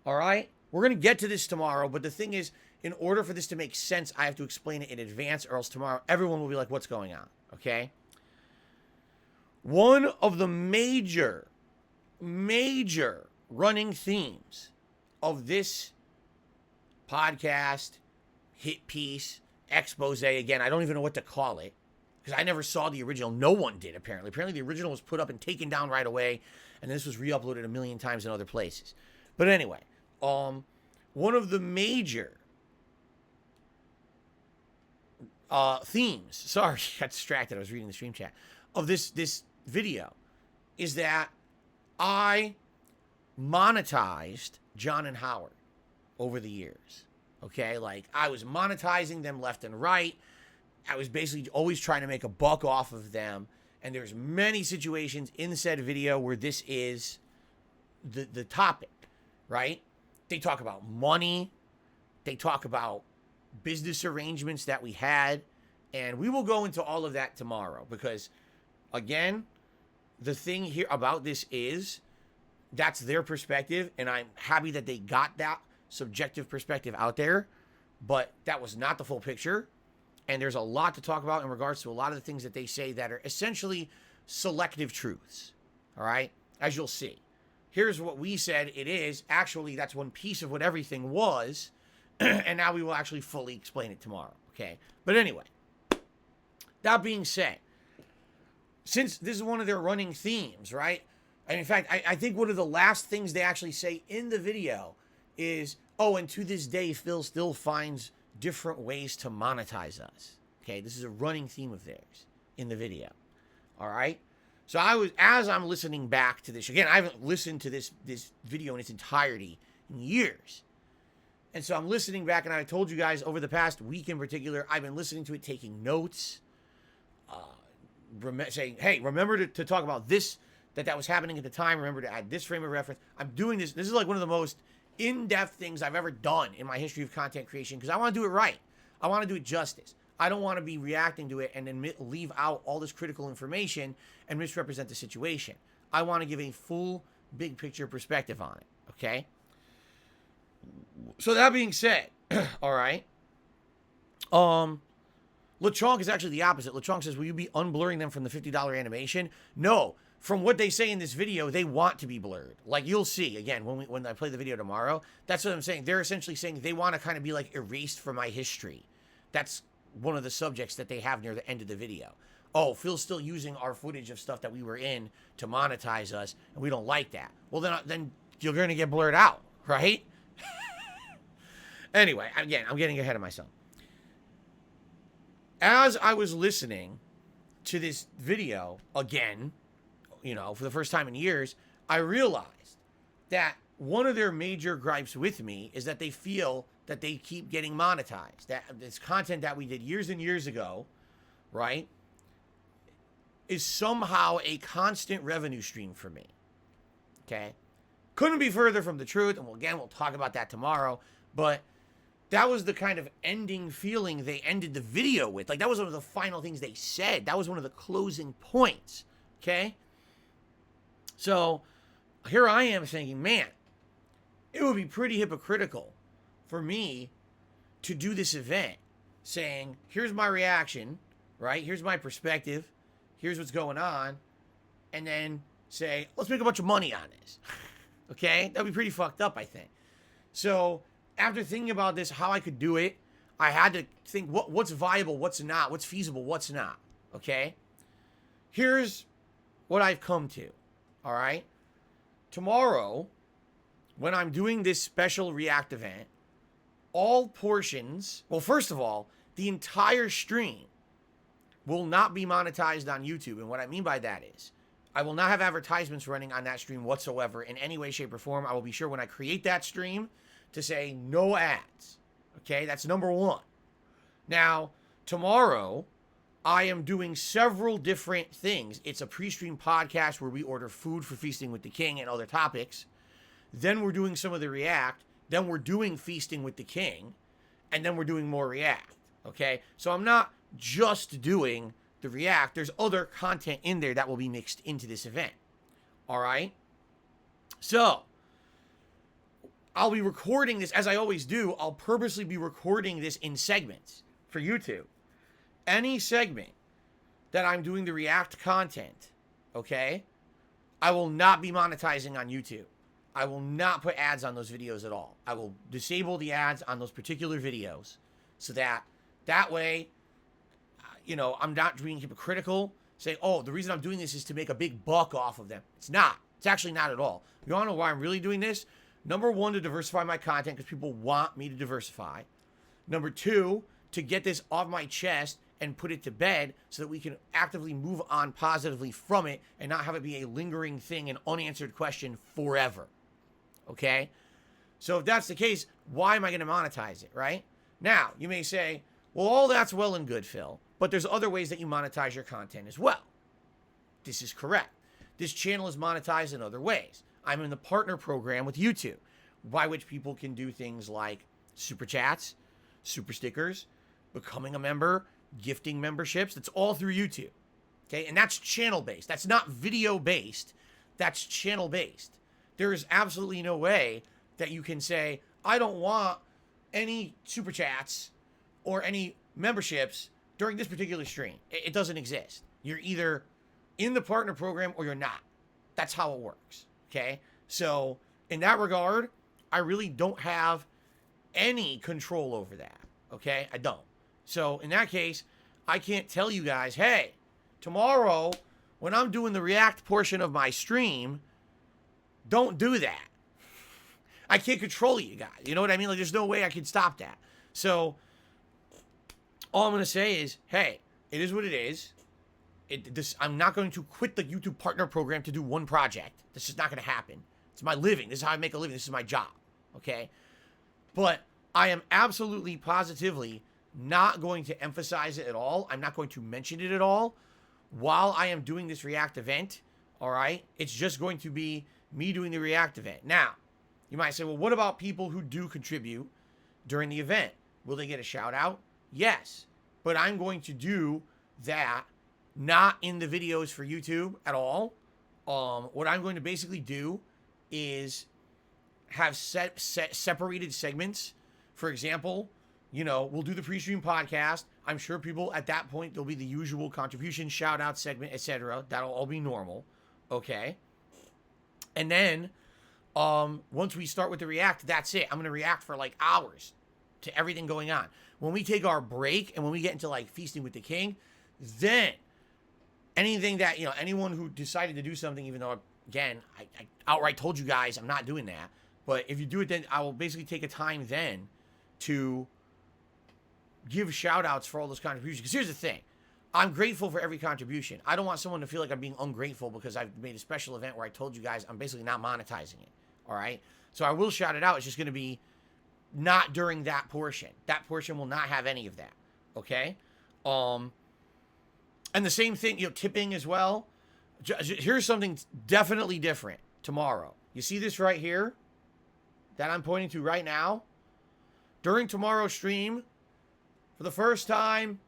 all right? We're going to get to this tomorrow, but the thing is, in order for this to make sense, I have to explain it in advance, or else tomorrow everyone will be like, what's going on? Okay? One of the major running themes of this podcast, hit piece, expose, again, I don't even know what to call it, because I never saw the original. No one did, apparently. Apparently, the original was put up and taken down right away, and this was re-uploaded a million times in other places. But anyway, one of the major themes, sorry, got distracted, I was reading the stream chat, of this video is that I monetized John and Howard over the years, okay? Like, I was monetizing them left and right. I was basically always trying to make a buck off of them, and there's many situations in said video where this is the topic, right? They talk about money. They talk about business arrangements that we had. And we will go into all of that tomorrow because, again, the thing here about this is that's their perspective. And I'm happy that they got that subjective perspective out there. But that was not the full picture. And there's a lot to talk about in regards to a lot of the things that they say that are essentially selective truths. All right? As you'll see. Here's what we said it is. Actually, that's one piece of what everything was. And now we will actually fully explain it tomorrow. Okay? But anyway. That being said, since this is one of their running themes, right? And in fact, I think one of the last things they actually say in the video is, oh, and to this day, Phil still finds different ways to monetize us. Okay, this is a running theme of theirs in the video. All right? So as I'm listening back to this, again, I haven't listened to this video in its entirety in years. And so I'm listening back, and I told you guys over the past week in particular, I've been listening to it, taking notes, saying, hey, remember to talk about this, that was happening at the time. Remember to add this frame of reference. I'm doing this. This is like one of the most in-depth things I've ever done in my history of content creation because I want to do it right. I want to do it justice. I don't want to be reacting to it and then leave out all this critical information and misrepresent the situation. I want to give a full, big picture perspective on it. Okay? So that being said, all right. LeChonk is actually the opposite. LeChonk says, will you be unblurring them from the $50 animation? No. From what they say in this video, they want to be blurred. Like you'll see, again, when I play the video tomorrow, that's what I'm saying. They're essentially saying they want to kind of be like erased from my history. That's one of the subjects that they have near the end of the video. Oh, Phil's still using our footage of stuff that we were in to monetize us, and we don't like that. Well, then you're going to get blurred out, right? Anyway, again, I'm getting ahead of myself. As I was listening to this video again, for the first time in years, I realized that one of their major gripes with me is that they feel that they keep getting monetized. That this content that we did years and years ago, right, is somehow a constant revenue stream for me. Okay? Couldn't be further from the truth, and we'll talk about that tomorrow, but that was the kind of ending feeling they ended the video with. Like, that was one of the final things they said. That was one of the closing points. Okay? So, here I am thinking, man, it would be pretty hypocritical for me to do this event saying, here's my reaction, right? Here's my perspective. Here's what's going on. And then say, let's make a bunch of money on this. Okay? That'd be pretty fucked up, I think. So, after thinking about this, how I could do it, I had to think what's viable, what's not, what's feasible, what's not. Okay? Here's what I've come to. All right? Tomorrow, when I'm doing this special React event, all portions, well, first of all, the entire stream will not be monetized on YouTube. And what I mean by that is, I will not have advertisements running on that stream whatsoever in any way, shape, or form. I will be sure when I create that stream to say no ads. Okay, that's number one. Now, tomorrow, I am doing several different things. It's a PreStream podcast where we order food for Feasting with the King and other topics. Then we're doing some of the React. Then we're doing Feasting with the King. And then we're doing more React. Okay, so I'm not just doing the React. There's other content in there that will be mixed into this event. All right? So, I'll be recording this, as I always do, I'll purposely be recording this in segments for YouTube. Any segment that I'm doing the React content, okay, I will not be monetizing on YouTube. I will not put ads on those videos at all. I will disable the ads on those particular videos so that way, I'm not being hypocritical, saying, oh, the reason I'm doing this is to make a big buck off of them. It's not. It's actually not at all. You want to know why I'm really doing this? Number one, to diversify my content because people want me to diversify. Number two, to get this off my chest and put it to bed so that we can actively move on positively from it and not have it be a lingering thing, an unanswered question forever. Okay? So if that's the case, why am I going to monetize it, right? Now, you may say, well, all that's well and good, Phil, but there's other ways that you monetize your content as well. This is correct. This channel is monetized in other ways. I'm in the partner program with YouTube, by which people can do things like super chats, super stickers, becoming a member, gifting memberships. That's all through YouTube. Okay, and that's channel based. That's not video based. That's channel based. There is absolutely no way that you can say, I don't want any super chats or any memberships during this particular stream. It doesn't exist. You're either in the partner program or you're not. That's how it works. Okay, so in that regard, I really don't have any control over that. Okay, I don't. So in that case, I can't tell you guys, hey, tomorrow when I'm doing the react portion of my stream, don't do that. I can't control you guys. You know what I mean? Like, there's no way I can stop that. So all I'm going to say is, hey, it is what it is. I'm not going to quit the YouTube partner program to do one project. This is not going to happen. It's my living. This is how I make a living. This is my job. Okay? But I am absolutely, positively not going to emphasize it at all. I'm not going to mention it at all while I am doing this React event. All right? It's just going to be me doing the React event. Now, you might say, well, what about people who do contribute during the event? Will they get a shout out? Yes. But I'm going to do that not in the videos for YouTube at all. What I'm going to basically do is have separated segments. For example, you know, we'll do the pre-stream podcast. I'm sure people at that point, there'll be the usual contribution, shout out segment, etc. That'll all be normal. Okay. And then once we start with the react, that's it. I'm going to react for like hours to everything going on. When we take our break and when we get into like feasting with the king, then anything that, you know, anyone who decided to do something, even though, again, I outright told you guys I'm not doing that. But if you do it, then I will basically take a time then to give shout outs for all those contributions. Because here's the thing. I'm grateful for every contribution. I don't want someone to feel like I'm being ungrateful because I've made a special event where I told you guys I'm basically not monetizing it. All right? So I will shout it out. It's just going to be not during that portion. That portion will not have any of that. Okay? And the same thing, you know, tipping as well. Here's something definitely different tomorrow. You see this right here that I'm pointing to right now? During tomorrow's stream, for the first time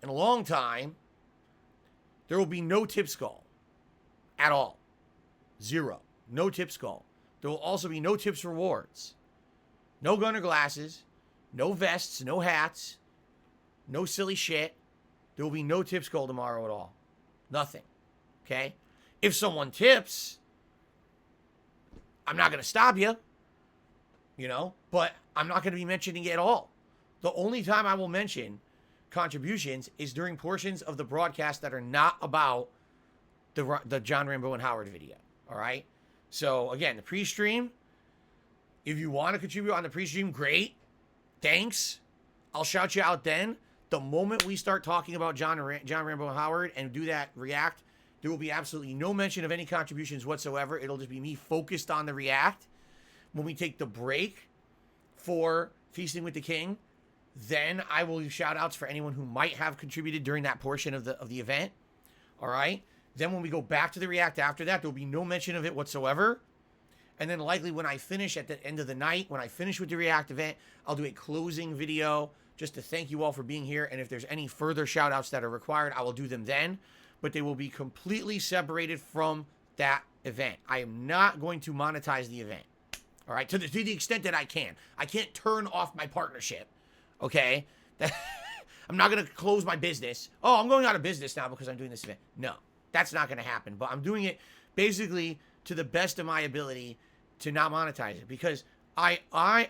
in a long time, there will be no tip skull at all. 0. No tip skull. There will also be no tips rewards. No gunner glasses. No vests. No hats. No silly shit. There will be no tip skull tomorrow at all. Nothing. Okay? If someone tips, I'm not going to stop you. You know? But I'm not going to be mentioning it at all. The only time I will mention contributions is during portions of the broadcast that are not about the John Rambo and Howard video. All right? So, again, the pre-stream, if you want to contribute on the pre-stream, great. Thanks. I'll shout you out then. The moment we start talking about John Rambo and Howard and do that react, there will be absolutely no mention of any contributions whatsoever. It'll just be me focused on the react. When we take the break for Feasting with the King, then I will do shout outs for anyone who might have contributed during that portion of the event. All right. Then when we go back to the react after that, there'll be no mention of it whatsoever. And then likely when I finish at the end of the night, when I finish with the react event, I'll do a closing video just to thank you all for being here. And if there's any further shout outs that are required, I will do them then. But they will be completely separated from that event. I am not going to monetize the event. All right. To the extent that I can. I can't turn off my partnership. Okay. I'm not going to close my business. Oh, I'm going out of business now because I'm doing this event. No, that's not going to happen. But I'm doing it basically to the best of my ability to not monetize it. Because I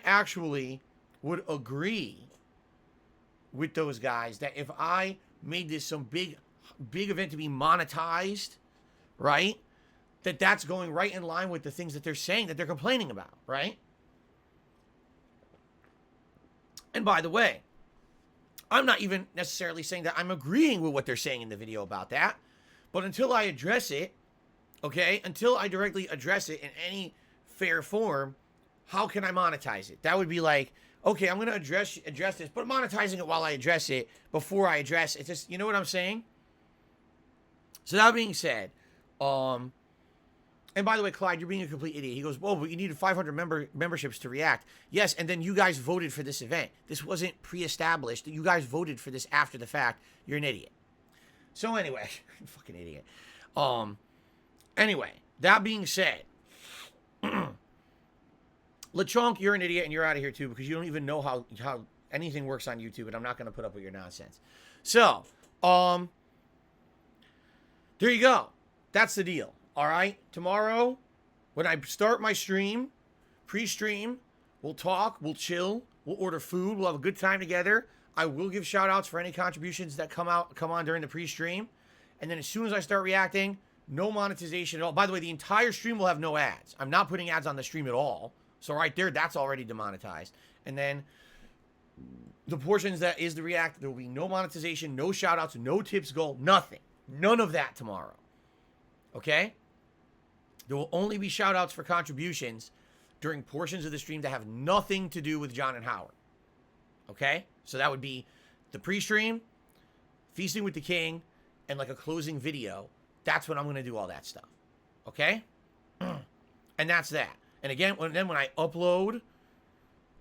actually would agree with those guys that if I made this some big event to be monetized, right, that's going right in line with the things that they're saying that they're complaining about, right? And by the way, I'm not even necessarily saying that I'm agreeing with what they're saying in the video about that, but until I address it, okay, until I directly address it in any fair form, how can I monetize it? That would be like, okay, I'm going to address this, but monetizing it while I address it before I address it. Just, you know what I'm saying? So that being said, And by the way, Clyde, you're being a complete idiot. He goes, whoa, but you needed 500 memberships to react. Yes, and then you guys voted for this event. This wasn't pre-established. You guys voted for this after the fact. You're an idiot. So anyway, fucking idiot. Anyway, that being said, LeChonk, you're an idiot and you're out of here too because you don't even know how anything works on YouTube, and I'm not going to put up with your nonsense. So, there you go. That's the deal. All right? Tomorrow, when I start my stream, pre-stream, we'll talk, we'll chill, we'll order food, we'll have a good time together. I will give shout-outs for any contributions that come on during the pre-stream. And then as soon as I start reacting, no monetization at all. By the way, the entire stream will have no ads. I'm not putting ads on the stream at all. So right there, that's already demonetized. And then the portions that is the react, there will be no monetization, no shout-outs, no tips goal, nothing. None of that tomorrow. Okay? There will only be shout-outs for contributions during portions of the stream that have nothing to do with John and Howard. Okay? So that would be the pre-stream, Feasting with the King, and like a closing video. That's when I'm going to do all that stuff. Okay? And that's that. And again, when I upload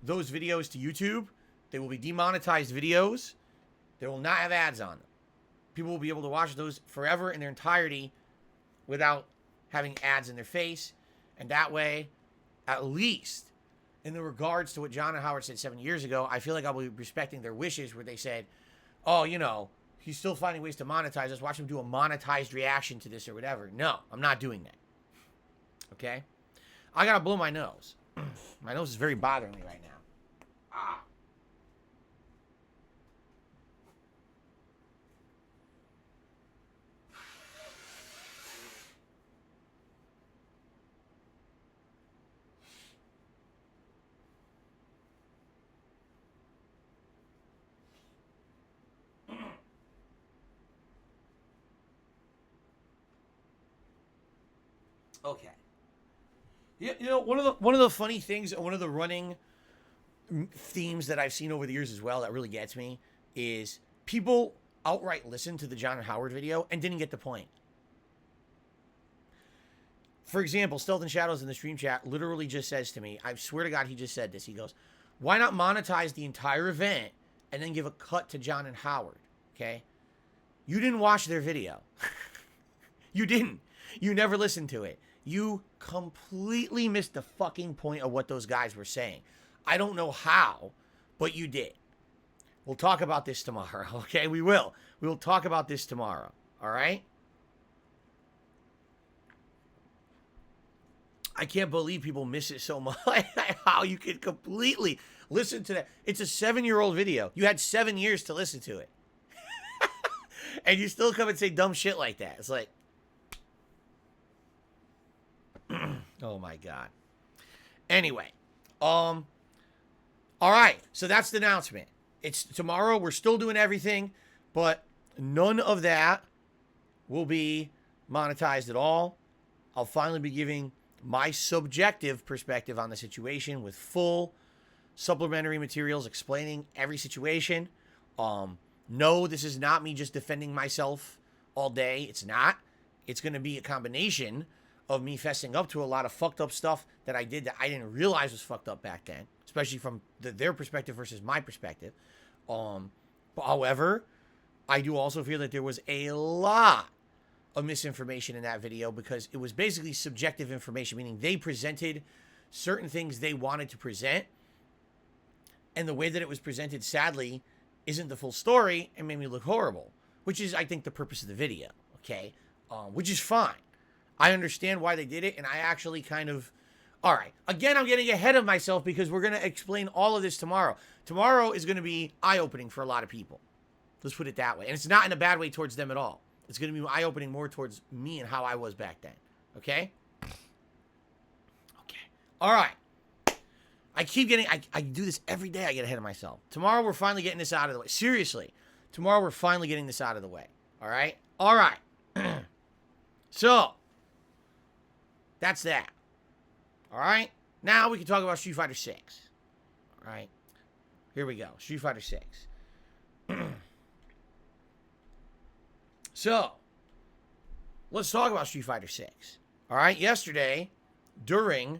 those videos to YouTube, they will be demonetized videos. They will not have ads on them. People will be able to watch those forever in their entirety without having ads in their face. And that way, at least in the regards to what John and Howard said 7 years ago, I feel like I'll be respecting their wishes where they said, oh, you know, he's still finding ways to monetize us. Watch him do a monetized reaction to this or whatever. No, I'm not doing that. Okay? I gotta blow my nose. My nose is very bothering me right now. Ah. Okay. You know, one of the funny things, one of the running themes that I've seen over the years as well that really gets me is people outright listened to the John and Howard video and didn't get the point. For example, Stealth and Shadows in the stream chat literally just says to me, I swear to God he just said this, he goes, why not monetize the entire event and then give a cut to John and Howard, okay? You didn't watch their video. You didn't. You never listened to it. You completely missed the fucking point of what those guys were saying. I don't know how, but you did. We'll talk about this tomorrow, okay? We will. We will talk about this tomorrow, all right? I can't believe people miss it so much. How you could completely listen to that. It's a 7-year-old video. You had 7 years to listen to it. And you still come and say dumb shit like that. It's like, oh my God. Anyway, all right. So that's the announcement. It's tomorrow. We're still doing everything, but none of that will be monetized at all. I'll finally be giving my subjective perspective on the situation with full supplementary materials explaining every situation. No, this is not me just defending myself all day. It's not. It's going to be a combination of me fessing up to a lot of fucked up stuff that I did that I didn't realize was fucked up back then, especially from their perspective versus my perspective. But however, I do also feel that there was a lot of misinformation in that video because it was basically subjective information, meaning they presented certain things they wanted to present, and the way that it was presented, sadly, isn't the full story and made me look horrible, which is, I think, the purpose of the video, okay? Which is fine. I understand why they did it, and I actually kind of... All right. Again, I'm getting ahead of myself because we're going to explain all of this tomorrow. Tomorrow is going to be eye-opening for a lot of people. Let's put it that way. And it's not in a bad way towards them at all. It's going to be eye-opening more towards me and how I was back then. Okay? Okay. All right. I keep getting... I do this every day. I get ahead of myself. Tomorrow, we're finally getting this out of the way. Seriously. Tomorrow, we're finally getting this out of the way. All right? All right. So... that's that. All right? Now we can talk about Street Fighter 6. All right? Here we go. Street Fighter 6. So, let's talk about Street Fighter 6. All right, yesterday, during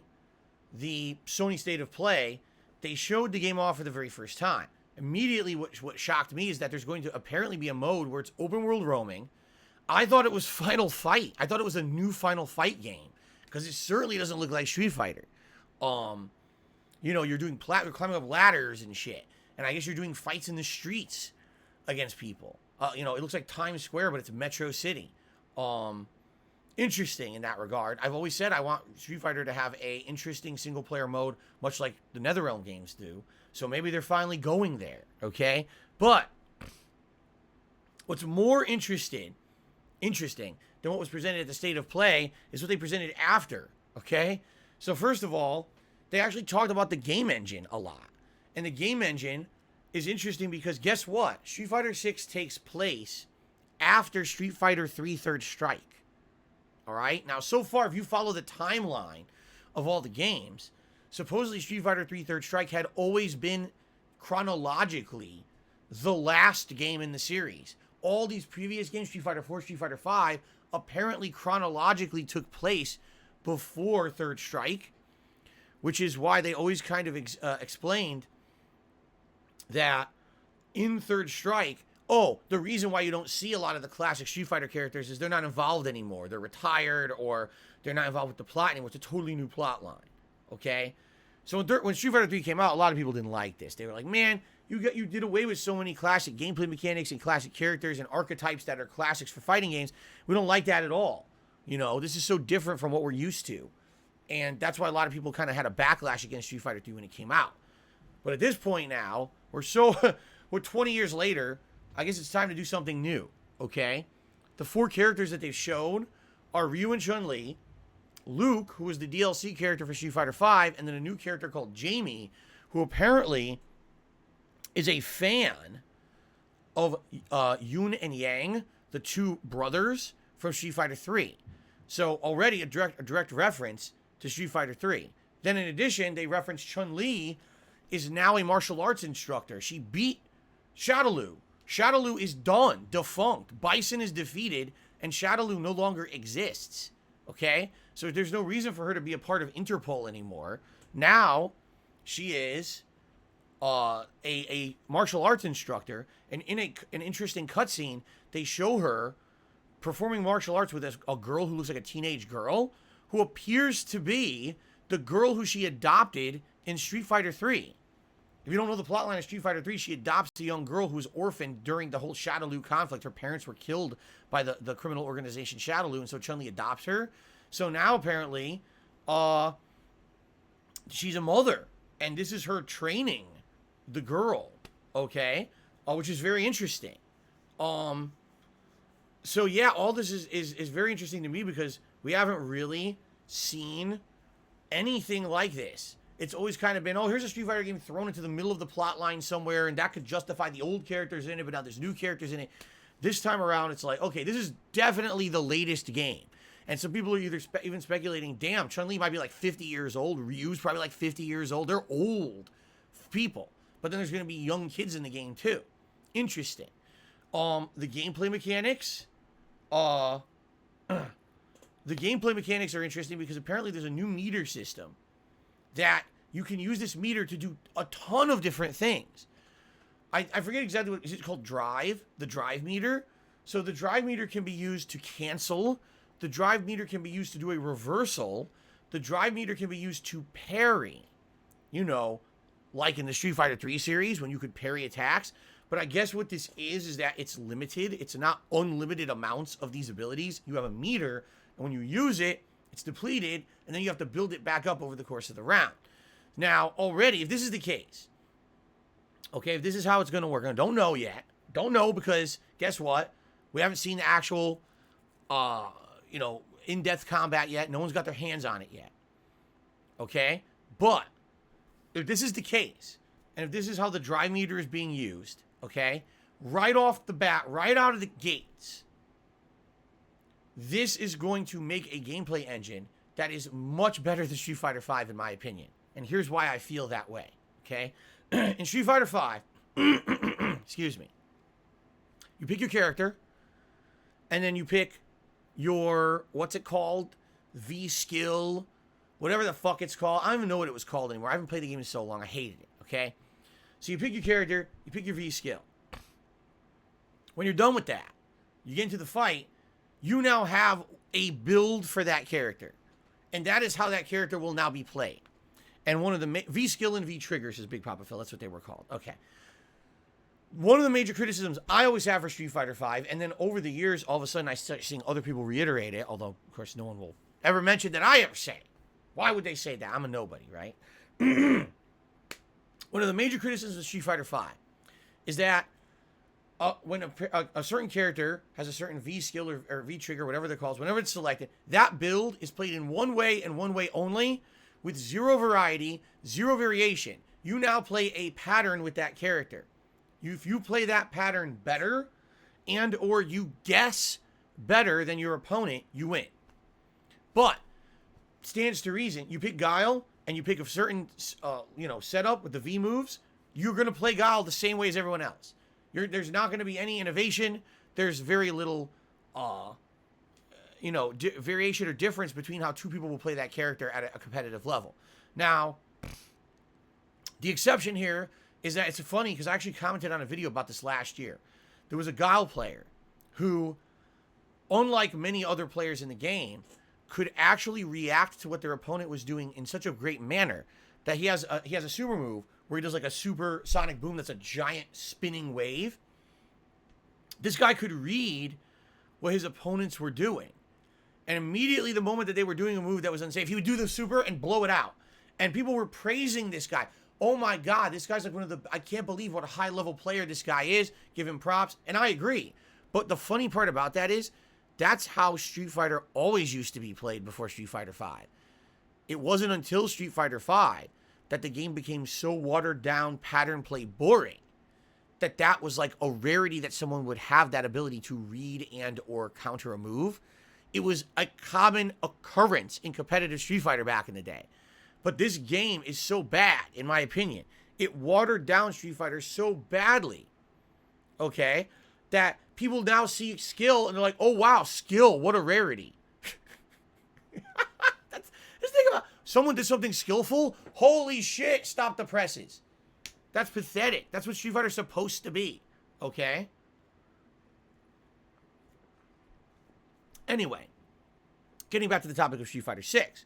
the Sony State of Play, they showed the game off for the very first time. Immediately, what shocked me is that there's going to apparently be a mode where it's open world roaming. I thought it was Final Fight. I thought it was a new Final Fight game because it certainly doesn't look like Street Fighter. You know, you're climbing up ladders and shit, and I guess you're doing fights in the streets against people. You know, it looks like Times Square, but it's Metro City. Interesting in that regard. I've always said I want Street Fighter to have a interesting single player mode, much like the NetherRealm games do. So maybe they're finally going there, okay? But what's more interesting than what was presented at the State of Play is what they presented after, okay? So first of all, they actually talked about the game engine a lot. And the game engine is interesting because guess what? Street Fighter 6 takes place after Street Fighter 3 Third Strike. All right? Now, so far, if you follow the timeline of all the games, supposedly Street Fighter 3 Third Strike had always been chronologically the last game in the series. All these previous games, Street Fighter 4, Street Fighter 5, apparently chronologically took place before Third Strike, which is why they always kind of explained that in Third Strike, the reason why you don't see a lot of the classic Street Fighter characters is they're not involved anymore. They're retired or they're not involved with the plot anymore. It's a totally new plot line, okay? So when Street Fighter 3 came out, a lot of people didn't like this. They were like, man, you did away with so many classic gameplay mechanics and classic characters and archetypes that are classics for fighting games. We don't like that at all. You know, this is so different from what we're used to. And that's why a lot of people kind of had a backlash against Street Fighter 3 when it came out. But at this point now, we're 20 years later, I guess it's time to do something new, okay? The 4 characters that they've shown are Ryu and Chun-Li, Luke, who was the DLC character for Street Fighter 5, and then a new character called Jamie, who apparently is a fan of Yun and Yang, the 2 brothers from Street Fighter 3. So already a direct reference to Street Fighter 3. Then in addition, they reference Chun-Li is now a martial arts instructor. She beat Shadaloo. Shadaloo is done, defunct. Bison is defeated, and Shadaloo no longer exists. Okay? So there's no reason for her to be a part of Interpol anymore. Now, she is a martial arts instructor, and in an interesting cutscene, they show her performing martial arts with a girl who looks like a teenage girl, who appears to be the girl who she adopted in Street Fighter 3. If you don't know the plotline of Street Fighter 3, she adopts a young girl who was orphaned during the whole Shadaloo conflict. Her parents were killed by the criminal organization Shadaloo, and so Chun-Li adopts her. So now, apparently, she's a mother, and this is her training the girl, okay? Which is very interesting. So yeah, all this is very interesting to me because we haven't really seen anything like this. It's always kind of been, here's a Street Fighter game thrown into the middle of the plot line somewhere, and that could justify the old characters in it, but now there's new characters in it. This time around, it's like, okay, this is definitely the latest game. And some people are either even speculating, damn, Chun-Li might be like 50 years old, Ryu's probably like 50 years old. They're old people. But then there's going to be young kids in the game too. Interesting. The gameplay mechanics, the gameplay mechanics are interesting because apparently there's a new meter system that you can use this meter to do a ton of different things. I forget exactly is it called drive? The drive meter. So the drive meter can be used to cancel. The drive meter can be used to do a reversal. The drive meter can be used to parry. You know, like in the Street Fighter 3 series when you could parry attacks. But I guess what this is that it's limited. It's not unlimited amounts of these abilities. You have a meter, and when you use it, it's depleted, and then you have to build it back up over the course of the round. Now, already, if this is the case, okay, if this is how it's going to work, I don't know yet. Don't know because, guess what? We haven't seen the actual, in-depth combat yet. No one's got their hands on it yet. Okay? But, if this is the case, and if this is how the drive meter is being used, okay, right off the bat, right out of the gates, this is going to make a gameplay engine that is much better than Street Fighter 5, in my opinion. And here's why I feel that way, okay? In Street Fighter 5, excuse me, you pick your character, and then you pick your, what's it called? V skill, whatever the fuck it's called. I don't even know what it was called anymore. I haven't played the game in so long. I hated it, okay? So you pick your character, you pick your V skill. When you're done with that, you get into the fight, you now have a build for that character. And that is how that character will now be played. And one of the V skill and V triggers is Big Papa Phil. That's what they were called. Okay. One of the major criticisms I always have for Street Fighter V, and then over the years, all of a sudden I start seeing other people reiterate it, although, of course, no one will ever mention that I ever say it. Why would they say that? I'm a nobody, right? One of the major criticisms of Street Fighter V is that when a certain character has a certain V skill or V trigger, whatever they're called, whenever it's selected, that build is played in one way and one way only, with zero variety, zero variation. You now play a pattern with that character. If you play that pattern better and or you guess better than your opponent, you win. But stands to reason, you pick Guile and you pick a certain setup with the V moves, you're going to play Guile the same way as everyone else. There's not going to be any innovation. There's very little variation or difference between how two people will play that character at a competitive level. Now, the exception here is that it's funny because I actually commented on a video about this last year. There was a Guile player who, unlike many other players in the game, could actually react to what their opponent was doing in such a great manner that he has a super move where he does like a super sonic boom that's a giant spinning wave. This guy could read what his opponents were doing. And immediately the moment that they were doing a move that was unsafe, he would do the super and blow it out. And people were praising this guy. Oh my God, this guy's like I can't believe what a high level player this guy is. Give him props. And I agree. But the funny part about that is, that's how Street Fighter always used to be played before Street Fighter V. It wasn't until Street Fighter V that the game became so watered down, pattern play boring, that was like a rarity that someone would have that ability to read and or counter a move. It was a common occurrence in competitive Street Fighter back in the day. But this game is so bad, in my opinion. It watered down Street Fighter so badly, okay, that people now see skill and they're like, oh wow, skill, what a rarity. Just think about, someone did something skillful, holy shit, stop the presses. That's pathetic. That's what Street Fighter's supposed to be, okay? Anyway, getting back to the topic of Street Fighter 6.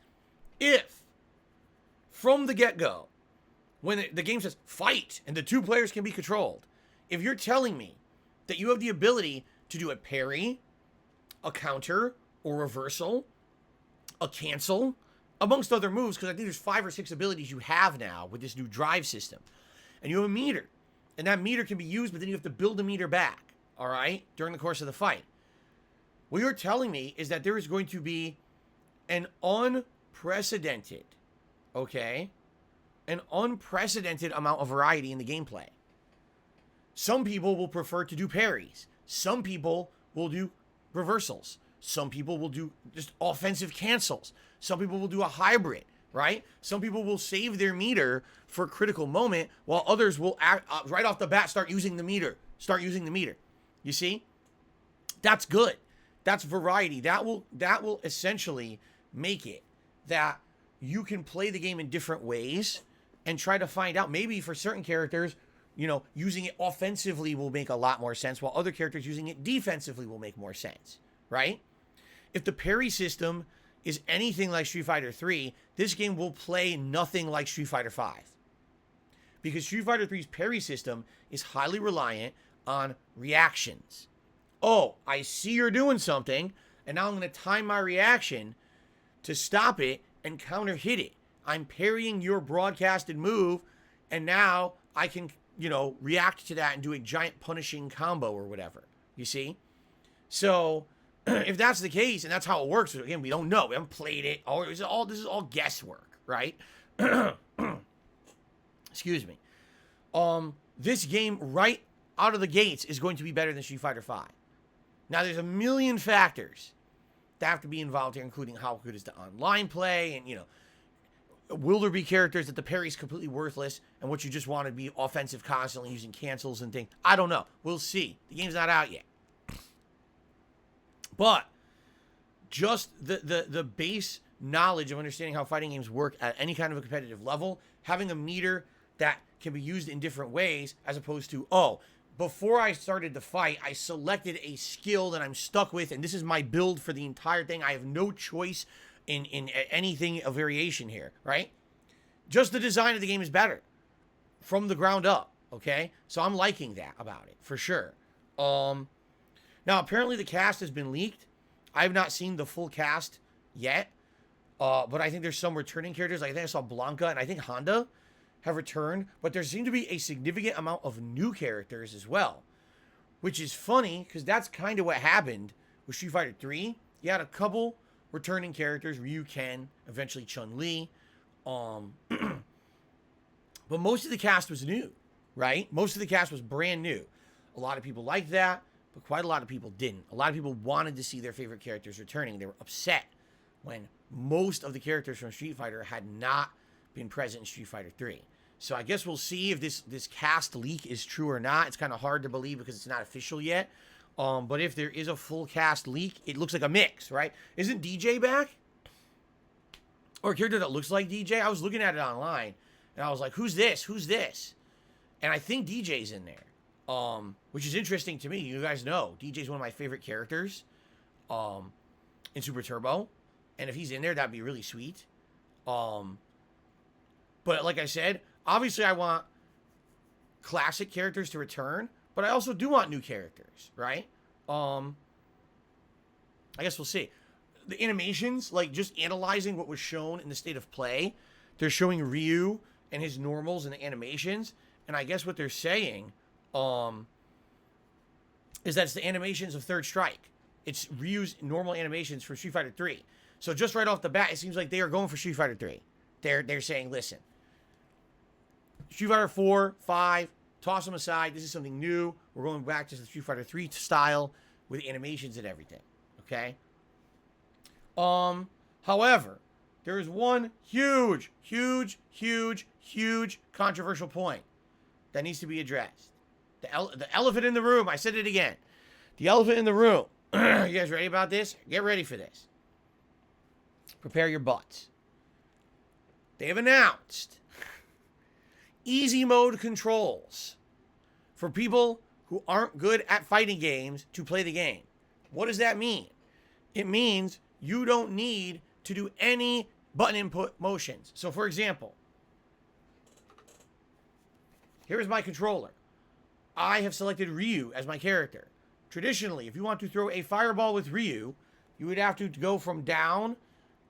If, from the get-go, when the game says fight and the two players can be controlled, if you're telling me that you have the ability to do a parry, a counter, or reversal, a cancel, amongst other moves, because I think there's 5 or 6 abilities you have now with this new drive system. And you have a meter. And that meter can be used, but then you have to build a meter back, all right, during the course of the fight. What you're telling me is that there is going to be an unprecedented amount of variety in the gameplay. Some people will prefer to do parries. Some people will do reversals. Some people will do just offensive cancels. Some people will do a hybrid, right? Some people will save their meter for a critical moment, while others will right off the bat start using the meter. You see? That's good. That's variety. That will essentially make it that you can play the game in different ways and try to find out, maybe for certain characters, using it offensively will make a lot more sense, while other characters using it defensively will make more sense, right? If the parry system is anything like Street Fighter 3, this game will play nothing like Street Fighter 5. Because Street Fighter 3's parry system is highly reliant on reactions. Oh, I see you're doing something, and now I'm going to time my reaction to stop it and counter hit it. I'm parrying your broadcasted move, and now I can, react to that and do a giant punishing combo or whatever. You see? So, if that's the case, and that's how it works, again, we don't know. We haven't played it. This is all guesswork, right? Excuse me. This game, right out of the gates, is going to be better than Street Fighter V. Now, there's a million factors that have to be involved here, including how good is the online play, and, will there be characters that the parry's completely worthless, and what you just want to be offensive constantly using cancels and things. I don't know. We'll see. The game's not out yet. But just the base knowledge of understanding how fighting games work at any kind of a competitive level, having a meter that can be used in different ways, as opposed to, oh, before I started the fight, I selected a skill that I'm stuck with, and this is my build for the entire thing. I have no choice in anything, a variation here, right? Just the design of the game is better from the ground up, okay? So I'm liking that about it, for sure. Now, apparently the cast has been leaked. I have not seen the full cast yet, but I think there's some returning characters. Like I think I saw Blanca, and I think Honda have returned, but there seem to be a significant amount of new characters as well, which is funny because that's kind of what happened with Street Fighter 3. You had a couple returning characters, Ryu, Ken, eventually Chun-Li, but most of the cast was new, right? Most of the cast was brand new. A lot of people liked that, but quite a lot of people didn't. A lot of people wanted to see their favorite characters returning. They were upset when most of the characters from Street Fighter had not been present in Street Fighter 3. So I guess we'll see if this cast leak is true or not. It's kind of hard to believe because it's not official yet. But if there is a full cast leak, it looks like a mix, right? Isn't DJ back? Or a character that looks like DJ? I was looking at it online, and I was like, who's this? Who's this? And I think DJ's in there, which is interesting to me. You guys know, DJ's one of my favorite characters in Super Turbo. And if he's in there, that'd be really sweet. But like I said, obviously I want classic characters to return, but I also do want new characters, right? I guess we'll see. The animations, like just analyzing what was shown in the state of play, they're showing Ryu and his normals and the animations, and I guess what they're saying is that it's the animations of Third Strike. It's Ryu's normal animations for Street Fighter 3. So just right off the bat, it seems like they are going for Street Fighter 3. They're saying, listen, Street Fighter 4, 5, toss them aside. This is something new. We're going back to the Street Fighter 3 style with animations and everything. Okay? However, there is one huge controversial point that needs to be addressed. The elephant in the room. I said it again. The elephant in the room. You guys ready about this? Get ready for this. Prepare your butts. They have announced easy mode controls for people who aren't good at fighting games to play the game. What does that mean? It means you don't need to do any button input motions. So for example, here's my controller. I have selected Ryu as my character. Traditionally, if you want to throw a fireball with Ryu, you would have to go from down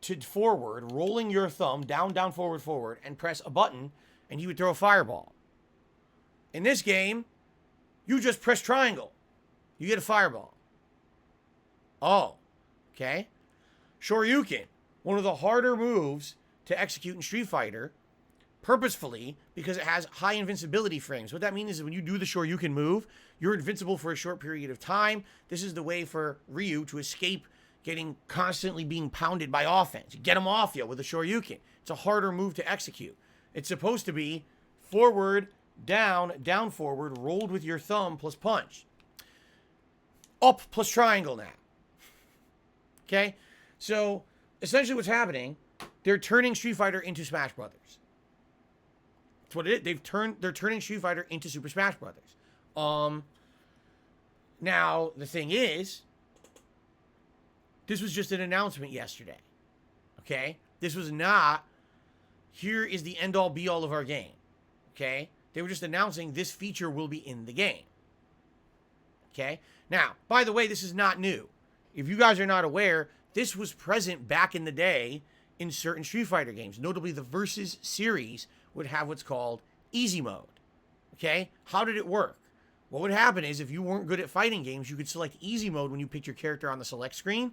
to forward, rolling your thumb, down, down, forward, forward, and press a button, and he would throw a fireball. In this game, you just press triangle. You get a fireball. Oh, okay. Shoryuken, one of the harder moves to execute in Street Fighter, purposefully, because it has high invincibility frames. What that means is when you do the Shoryuken move, you're invincible for a short period of time. This is the way for Ryu to escape getting constantly being pounded by offense. You get him off you with a Shoryuken. It's a harder move to execute. It's supposed to be forward, down, down, forward, rolled with your thumb plus punch. Up plus triangle now. Okay? So, essentially what's happening, they're turning Street Fighter into Smash Brothers. That's what it is. They're turning Street Fighter into Super Smash Brothers. Now, the thing is, this was just an announcement yesterday. Okay? This was not, here is the end-all be-all of our game. Okay? They were just announcing this feature will be in the game. Okay? Now, by the way, this is not new. If you guys are not aware, this was present back in the day in certain Street Fighter games. Notably, the Versus series would have what's called easy mode. Okay? How did it work? What would happen is if you weren't good at fighting games, you could select easy mode when you picked your character on the select screen.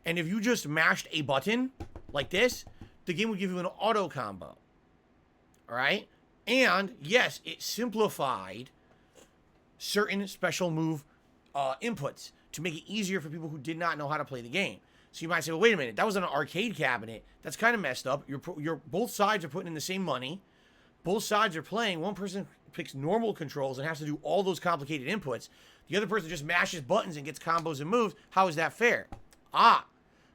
And if you just mashed a button like this, the game would give you an auto combo. All right? And yes, it simplified certain special move inputs to make it easier for people who did not know how to play the game. So you might say, well, wait a minute, that was an arcade cabinet. That's kind of messed up. You're both sides are putting in the same money. Both sides are playing. One person picks normal controls and has to do all those complicated inputs. The other person just mashes buttons and gets combos and moves. How is that fair?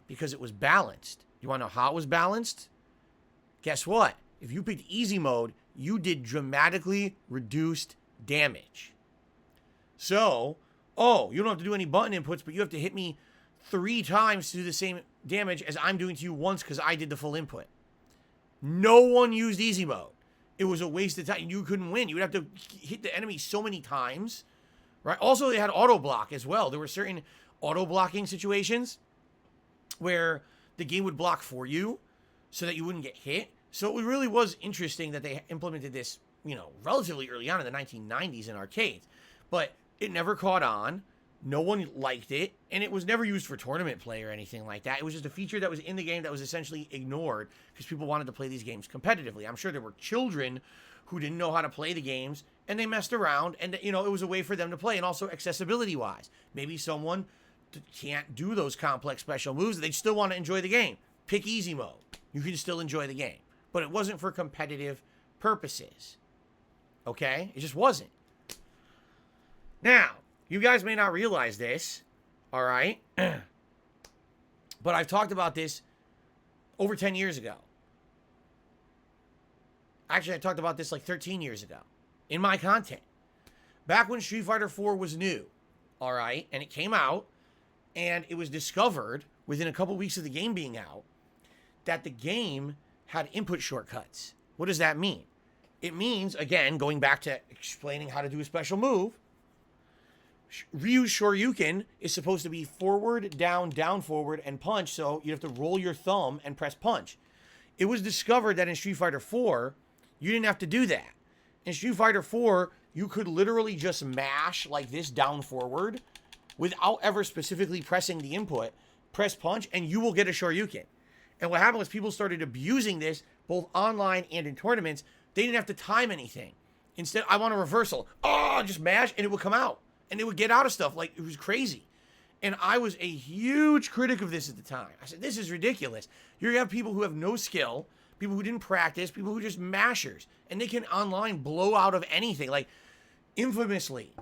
because it was balanced. You want to know how it was balanced? Guess what? If you picked easy mode, you did dramatically reduced damage. So, you don't have to do any button inputs, but you have to hit me 3 times to do the same damage as I'm doing to you once because I did the full input. No one used easy mode. It was a waste of time. You couldn't win. You would have to hit the enemy so many times, right? Also, they had auto block as well. There were certain auto blocking situations where the game would block for you so that you wouldn't get hit. So it really was interesting that they implemented this, relatively early on in the 1990s in arcades. But it never caught on. No one liked it, and it was never used for tournament play or anything like that. It was just a feature that was in the game that was essentially ignored because people wanted to play these games competitively. I'm sure there were children who didn't know how to play the games, and they messed around, and, it was a way for them to play, and also accessibility-wise. Maybe someone can't do those complex special moves. They still want to enjoy the game. Pick easy mode. You can still enjoy the game. But it wasn't for competitive purposes. Okay? It just wasn't. Now, you guys may not realize this, all right? But I've talked about this over 10 years ago. Actually, I talked about this like 13 years ago in my content. Back when Street Fighter 4 was new, all right? And it came out, and it was discovered within a couple weeks of the game being out that the game had input shortcuts. What does that mean? It means, again, going back to explaining how to do a special move, Ryu's Shoryuken is supposed to be forward, down, forward, and punch, so you have to roll your thumb and press punch. It was discovered that in Street Fighter 4, you didn't have to do that. In Street Fighter 4, you could literally just mash like this down forward without ever specifically pressing the input, press punch, and you will get a Shoryuken. And what happened was people started abusing this, both online and in tournaments. They didn't have to time anything. Instead, I want a reversal. Just mash, and it would come out. And they would get out of stuff. Like, it was crazy. And I was a huge critic of this at the time. I said, this is ridiculous. You have people who have no skill, people who didn't practice, people who are just mashers. And they can online blow out of anything. Like, infamously,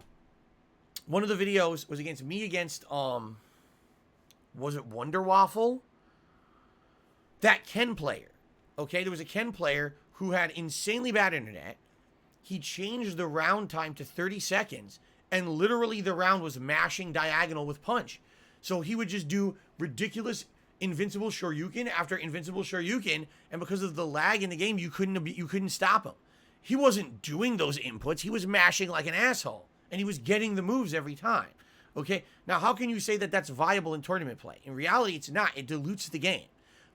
one of the videos was against me against, was it Wonder Waffle? That Ken player. Okay, there was a Ken player who had insanely bad internet. He changed the round time to 30 seconds. And literally the round was mashing diagonal with punch. So he would just do ridiculous invincible Shoryuken after invincible Shoryuken. And because of the lag in the game, you couldn't stop him. He wasn't doing those inputs. He was mashing like an asshole. And he was getting the moves every time. Okay? Now, how can you say that that's viable in tournament play? In reality, it's not. It dilutes the game.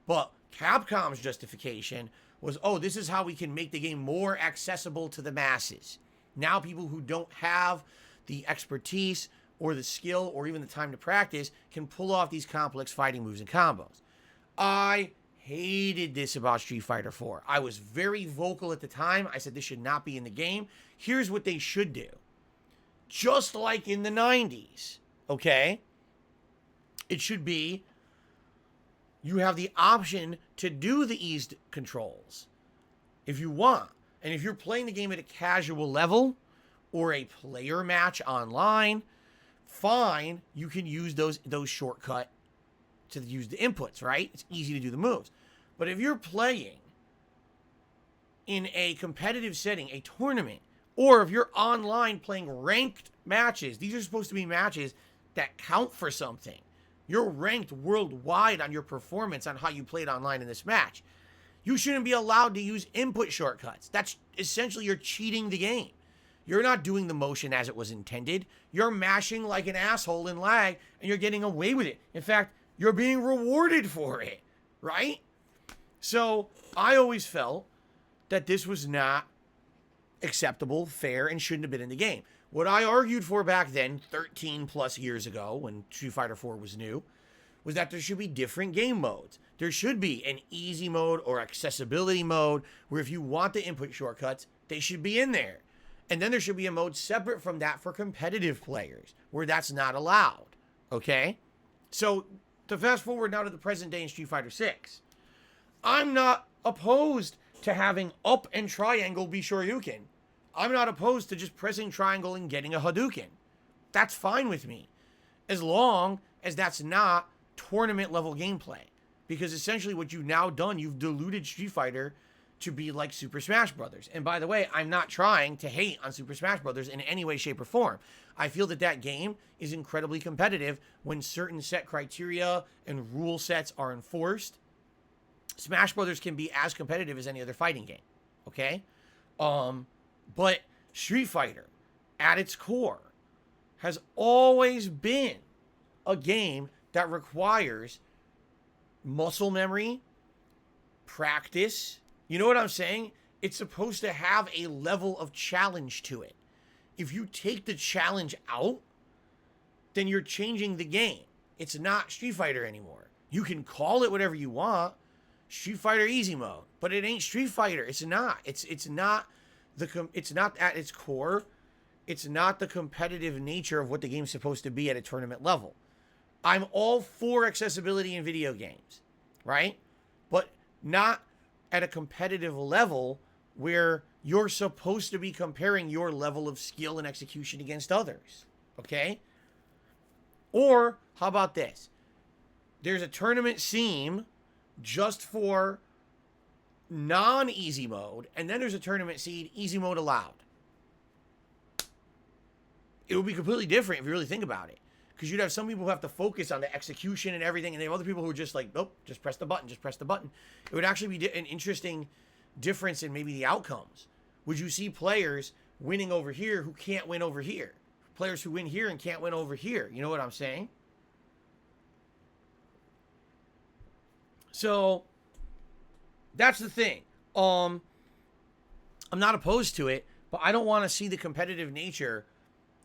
But Capcom's justification was, this is how we can make the game more accessible to the masses. Now people who don't have the expertise or the skill or even the time to practice can pull off these complex fighting moves and combos. I hated this about Street Fighter 4. I was very vocal at the time. I said this should not be in the game. Here's what they should do. Just like in the 90s, okay? It should be you have the option to do the eased controls if you want. And if you're playing the game at a casual level or a player match online, fine, you can use those shortcut to use the inputs, right? It's easy to do the moves. But if you're playing in a competitive setting, a tournament, or if you're online playing ranked matches, these are supposed to be matches that count for something. You're ranked worldwide on your performance on how you played online in this match. You shouldn't be allowed to use input shortcuts. That's essentially you're cheating the game. You're not doing the motion as it was intended. You're mashing like an asshole in lag, and you're getting away with it. In fact, you're being rewarded for it, right? So I always felt that this was not acceptable, fair, and shouldn't have been in the game. What I argued for back then, 13 plus years ago, when Street Fighter 4 was new, was that there should be different game modes. There should be an easy mode or accessibility mode where if you want the input shortcuts, they should be in there. And then there should be a mode separate from that for competitive players where that's not allowed. Okay? So to fast forward now to the present day in Street Fighter 6, I'm not opposed to having up and triangle be Shoryuken. I'm not opposed to just pressing triangle and getting a Hadouken. That's fine with me. As long as that's not tournament level gameplay. Because essentially what you've now done, you've diluted Street Fighter to be like Super Smash Brothers. And by the way, I'm not trying to hate on Super Smash Brothers in any way, shape, or form. I feel that that game is incredibly competitive when certain set criteria and rule sets are enforced. Smash Brothers can be as competitive as any other fighting game, okay? But Street Fighter, at its core, has always been a game that requires muscle memory, practice. You know what I'm saying? It's supposed to have a level of challenge to it. If you take the challenge out, then you're changing the game. It's not Street Fighter anymore. You can call it whatever you want, Street Fighter Easy Mode, but it ain't Street Fighter. It's not. It's not at its core. It's not the competitive nature of what the game's supposed to be at a tournament level. I'm all for accessibility in video games, right? But not at a competitive level where you're supposed to be comparing your level of skill and execution against others, okay? Or how about this? There's a tournament scene just for non-easy mode, and then there's a tournament scene easy mode allowed. It would be completely different if you really think about it. Because you'd have some people who have to focus on the execution and everything, and they have other people who are just like, nope, just press the button, just press the button. It would actually be an interesting difference in maybe the outcomes. Would you see players winning over here who can't win over here? Players who win here and can't win over here. You know what I'm saying? So, that's the thing. I'm not opposed to it, but I don't want to see the competitive nature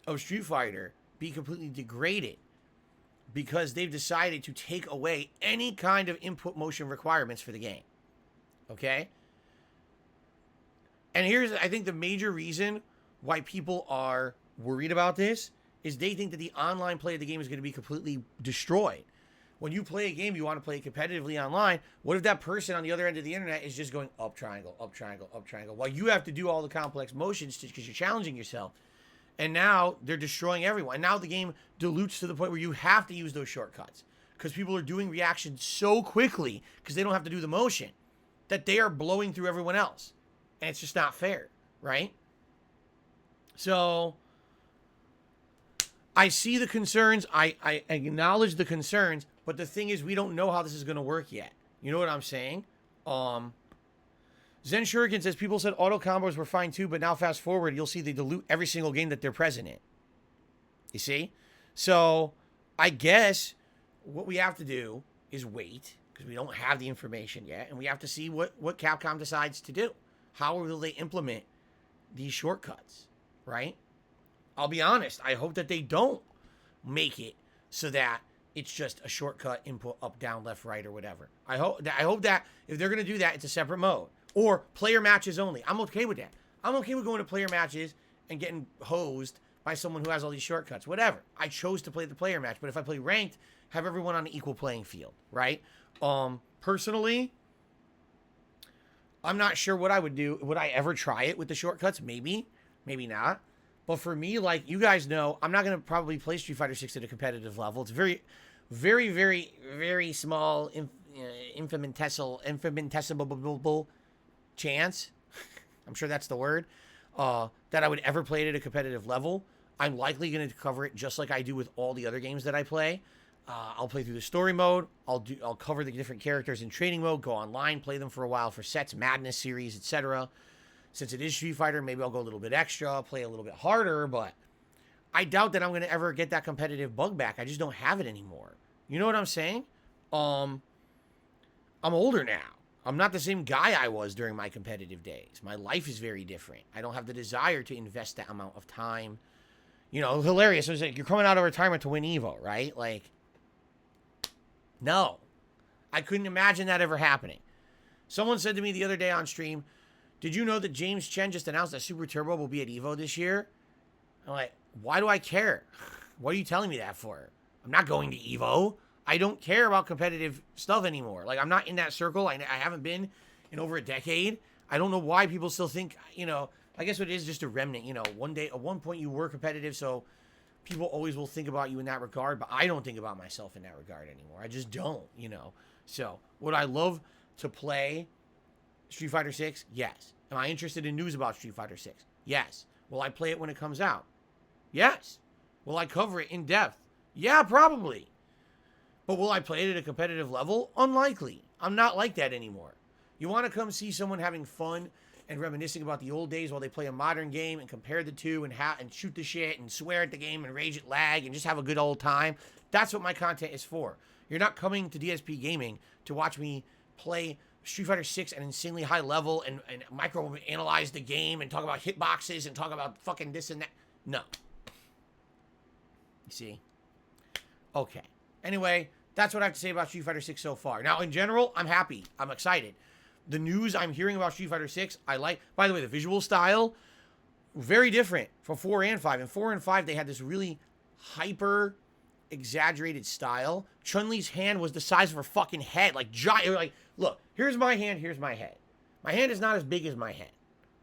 of Street Fighter be completely degraded because they've decided to take away any kind of input motion requirements for the game. Okay? And here's, I think, the major reason why people are worried about this is they think that the online play of the game is going to be completely destroyed. When you play a game, you want to play it competitively online. What if that person on the other end of the internet is just going up triangle, up triangle, up triangle, while you have to do all the complex motions because you're challenging yourself? And now they're destroying everyone. And now the game dilutes to the point where you have to use those shortcuts because people are doing reactions so quickly because they don't have to do the motion that they are blowing through everyone else. And it's just not fair, right? So I see the concerns. I acknowledge the concerns. But the thing is, we don't know how this is going to work yet. You know what I'm saying? Zen Shuriken says, people said auto combos were fine too, but now fast forward, you'll see they dilute every single game that they're present in. You see? So, I guess what we have to do is wait, because we don't have the information yet, and we have to see what Capcom decides to do. How will they implement these shortcuts, right? I'll be honest, I hope that they don't make it so that it's just a shortcut input up, down, left, right, or whatever. I hope that if they're going to do that, it's a separate mode. Or player matches only. I'm okay with that. I'm okay with going to player matches and getting hosed by someone who has all these shortcuts. Whatever. I chose to play the player match. But if I play ranked, have everyone on an equal playing field, right? Personally, I'm not sure what I would do. Would I ever try it with the shortcuts? Maybe. Maybe not. But for me, like you guys know, I'm not going to probably play Street Fighter 6 at a competitive level. It's very, very, very, very small, infinitesimal chance. I'm sure that's the word. That I would ever play it at a competitive level. I'm likely going to cover it just like I do with all the other games that I play. I'll play through the story mode. I'll cover the different characters in training mode. Go online, play them for a while for sets, Madness series, etc. Since it is Street Fighter, maybe I'll go a little bit extra, play a little bit harder, but I doubt that I'm going to ever get that competitive bug back. I just don't have it anymore. You know what I'm saying? I'm older now. I'm not the same guy I was during my competitive days. My life is very different. I don't have the desire to invest that amount of time. You know, hilarious. It was like, you're coming out of retirement to win Evo, right? Like, no. I couldn't imagine that ever happening. Someone said to me the other day on stream, did you know that James Chen just announced that Super Turbo will be at Evo this year? I'm like, why do I care? What are you telling me that for? I'm not going to Evo. I don't care about competitive stuff anymore. Like, I'm not in that circle. I haven't been in over a decade. I don't know why people still think, you know, I guess what it is just a remnant. You know, at one point you were competitive, so people always will think about you in that regard, but I don't think about myself in that regard anymore. I just don't, you know. So, would I love to play Street Fighter 6? Yes. Am I interested in news about Street Fighter 6? Yes. Will I play it when it comes out? Yes. Will I cover it in depth? Yeah, probably. But will I play it at a competitive level? Unlikely. I'm not like that anymore. You want to come see someone having fun and reminiscing about the old days while they play a modern game and compare the two and shoot the shit and swear at the game and rage at lag and just have a good old time? That's what my content is for. You're not coming to DSP Gaming to watch me play Street Fighter 6 at an insanely high level and micro-analyze the game and talk about hitboxes and talk about fucking this and that. No. You see? Okay. Anyway, that's what I have to say about Street Fighter 6 so far. Now, in general, I'm happy. I'm excited. The news I'm hearing about Street Fighter 6, I like. By the way, the visual style, very different from 4 and 5. In 4 and 5, they had this really hyper exaggerated style. Chun-Li's hand was the size of her fucking head. Like, giant. Like, look, here's my hand, here's my head. My hand is not as big as my head,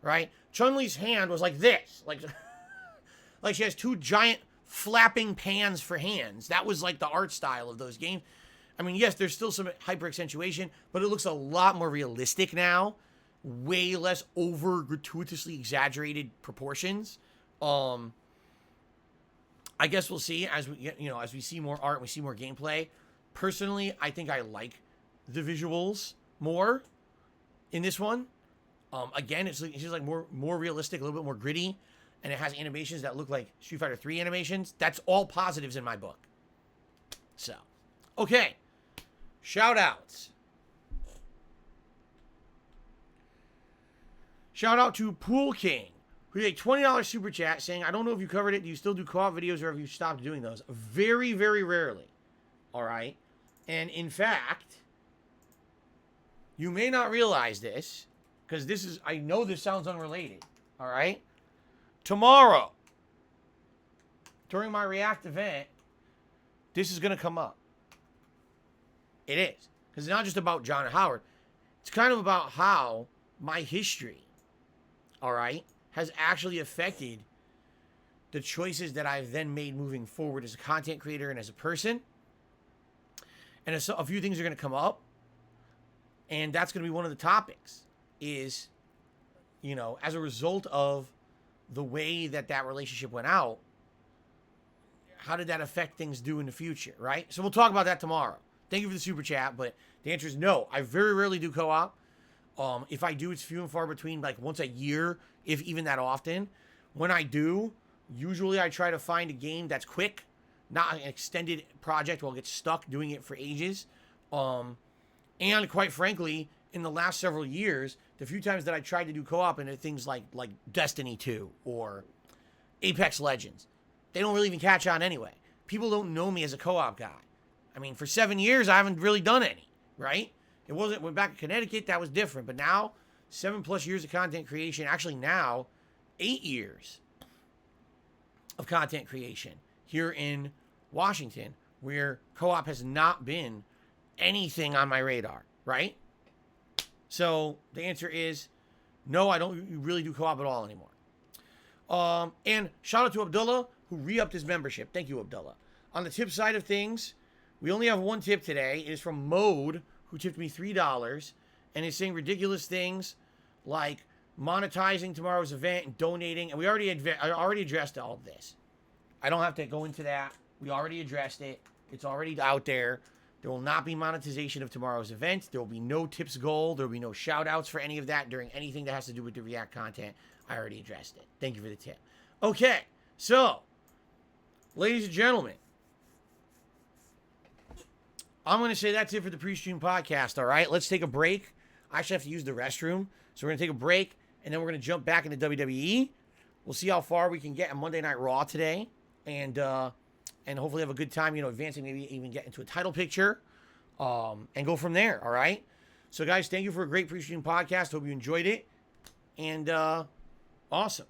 right? Chun-Li's hand was like this. Like, like she has two giant flapping pans for hands. That was like the art style of those games. I mean, yes, there's still some hyper accentuation, but it looks a lot more realistic now. Way less over gratuitously exaggerated proportions. I guess we'll see as we as we see more art and we see more gameplay. Personally, I think I like the visuals more in this one. Again, it's just like more realistic, a little bit more gritty, and it has animations that look like Street Fighter 3 animations. That's all positives in my book. So, okay. Shout outs. Shout out to Pool King, who did a $20 super chat saying, I don't know if you covered it. Do you still do co-op videos or have you stopped doing those? Very, very rarely. All right. And in fact, you may not realize this because I know this sounds unrelated. All right. Tomorrow, during my React event, this is going to come up. It is. Because it's not just about John and Howard. It's kind of about how my history, all right, has actually affected the choices that I've then made moving forward as a content creator and as a person. And a few things are going to come up. And that's going to be one of the topics is, as a result of the way that relationship went out, how did that affect things in the future, right? So we'll talk about that tomorrow. Thank you for the super chat, but the answer is no. I very rarely do co-op. If I do, it's few and far between, like once a year, if even that often. When I do, usually I try to find a game that's quick, not an extended project where I'll get stuck doing it for ages. And quite frankly, in the last several years, the few times that I tried to do co-op into things like Destiny 2 or Apex Legends, they don't really even catch on anyway. People don't know me as a co-op guy. I mean, for 7 years, I haven't really done any, right? It wasn't, when back in Connecticut, that was different. But now, 7+ years of content creation, actually now, 8 years of content creation here in Washington, where co-op has not been anything on my radar, right? So the answer is no, I don't really do co-op at all anymore. And shout out to Abdullah, who re-upped his membership. Thank you, Abdullah. On the tip side of things, we only have one tip today. It is from Mode, who tipped me $3 and is saying ridiculous things like monetizing tomorrow's event and donating. And I already addressed all of this. I don't have to go into that. We already addressed it. It's already out there. There will not be monetization of tomorrow's event. There will be no tips goal. There will be no shout outs for any of that during anything that has to do with the React content. I already addressed it. Thank you for the tip. Okay, so, ladies and gentlemen, I'm going to say that's it for the PreStream podcast, all right? Let's take a break. I actually have to use the restroom, so we're going to take a break, and then we're going to jump back into WWE. We'll see how far we can get on Monday Night Raw today, and hopefully have a good time, advancing, maybe even get into a title picture, and go from there, all right? So, guys, thank you for a great PreStream podcast. Hope you enjoyed it, and awesome.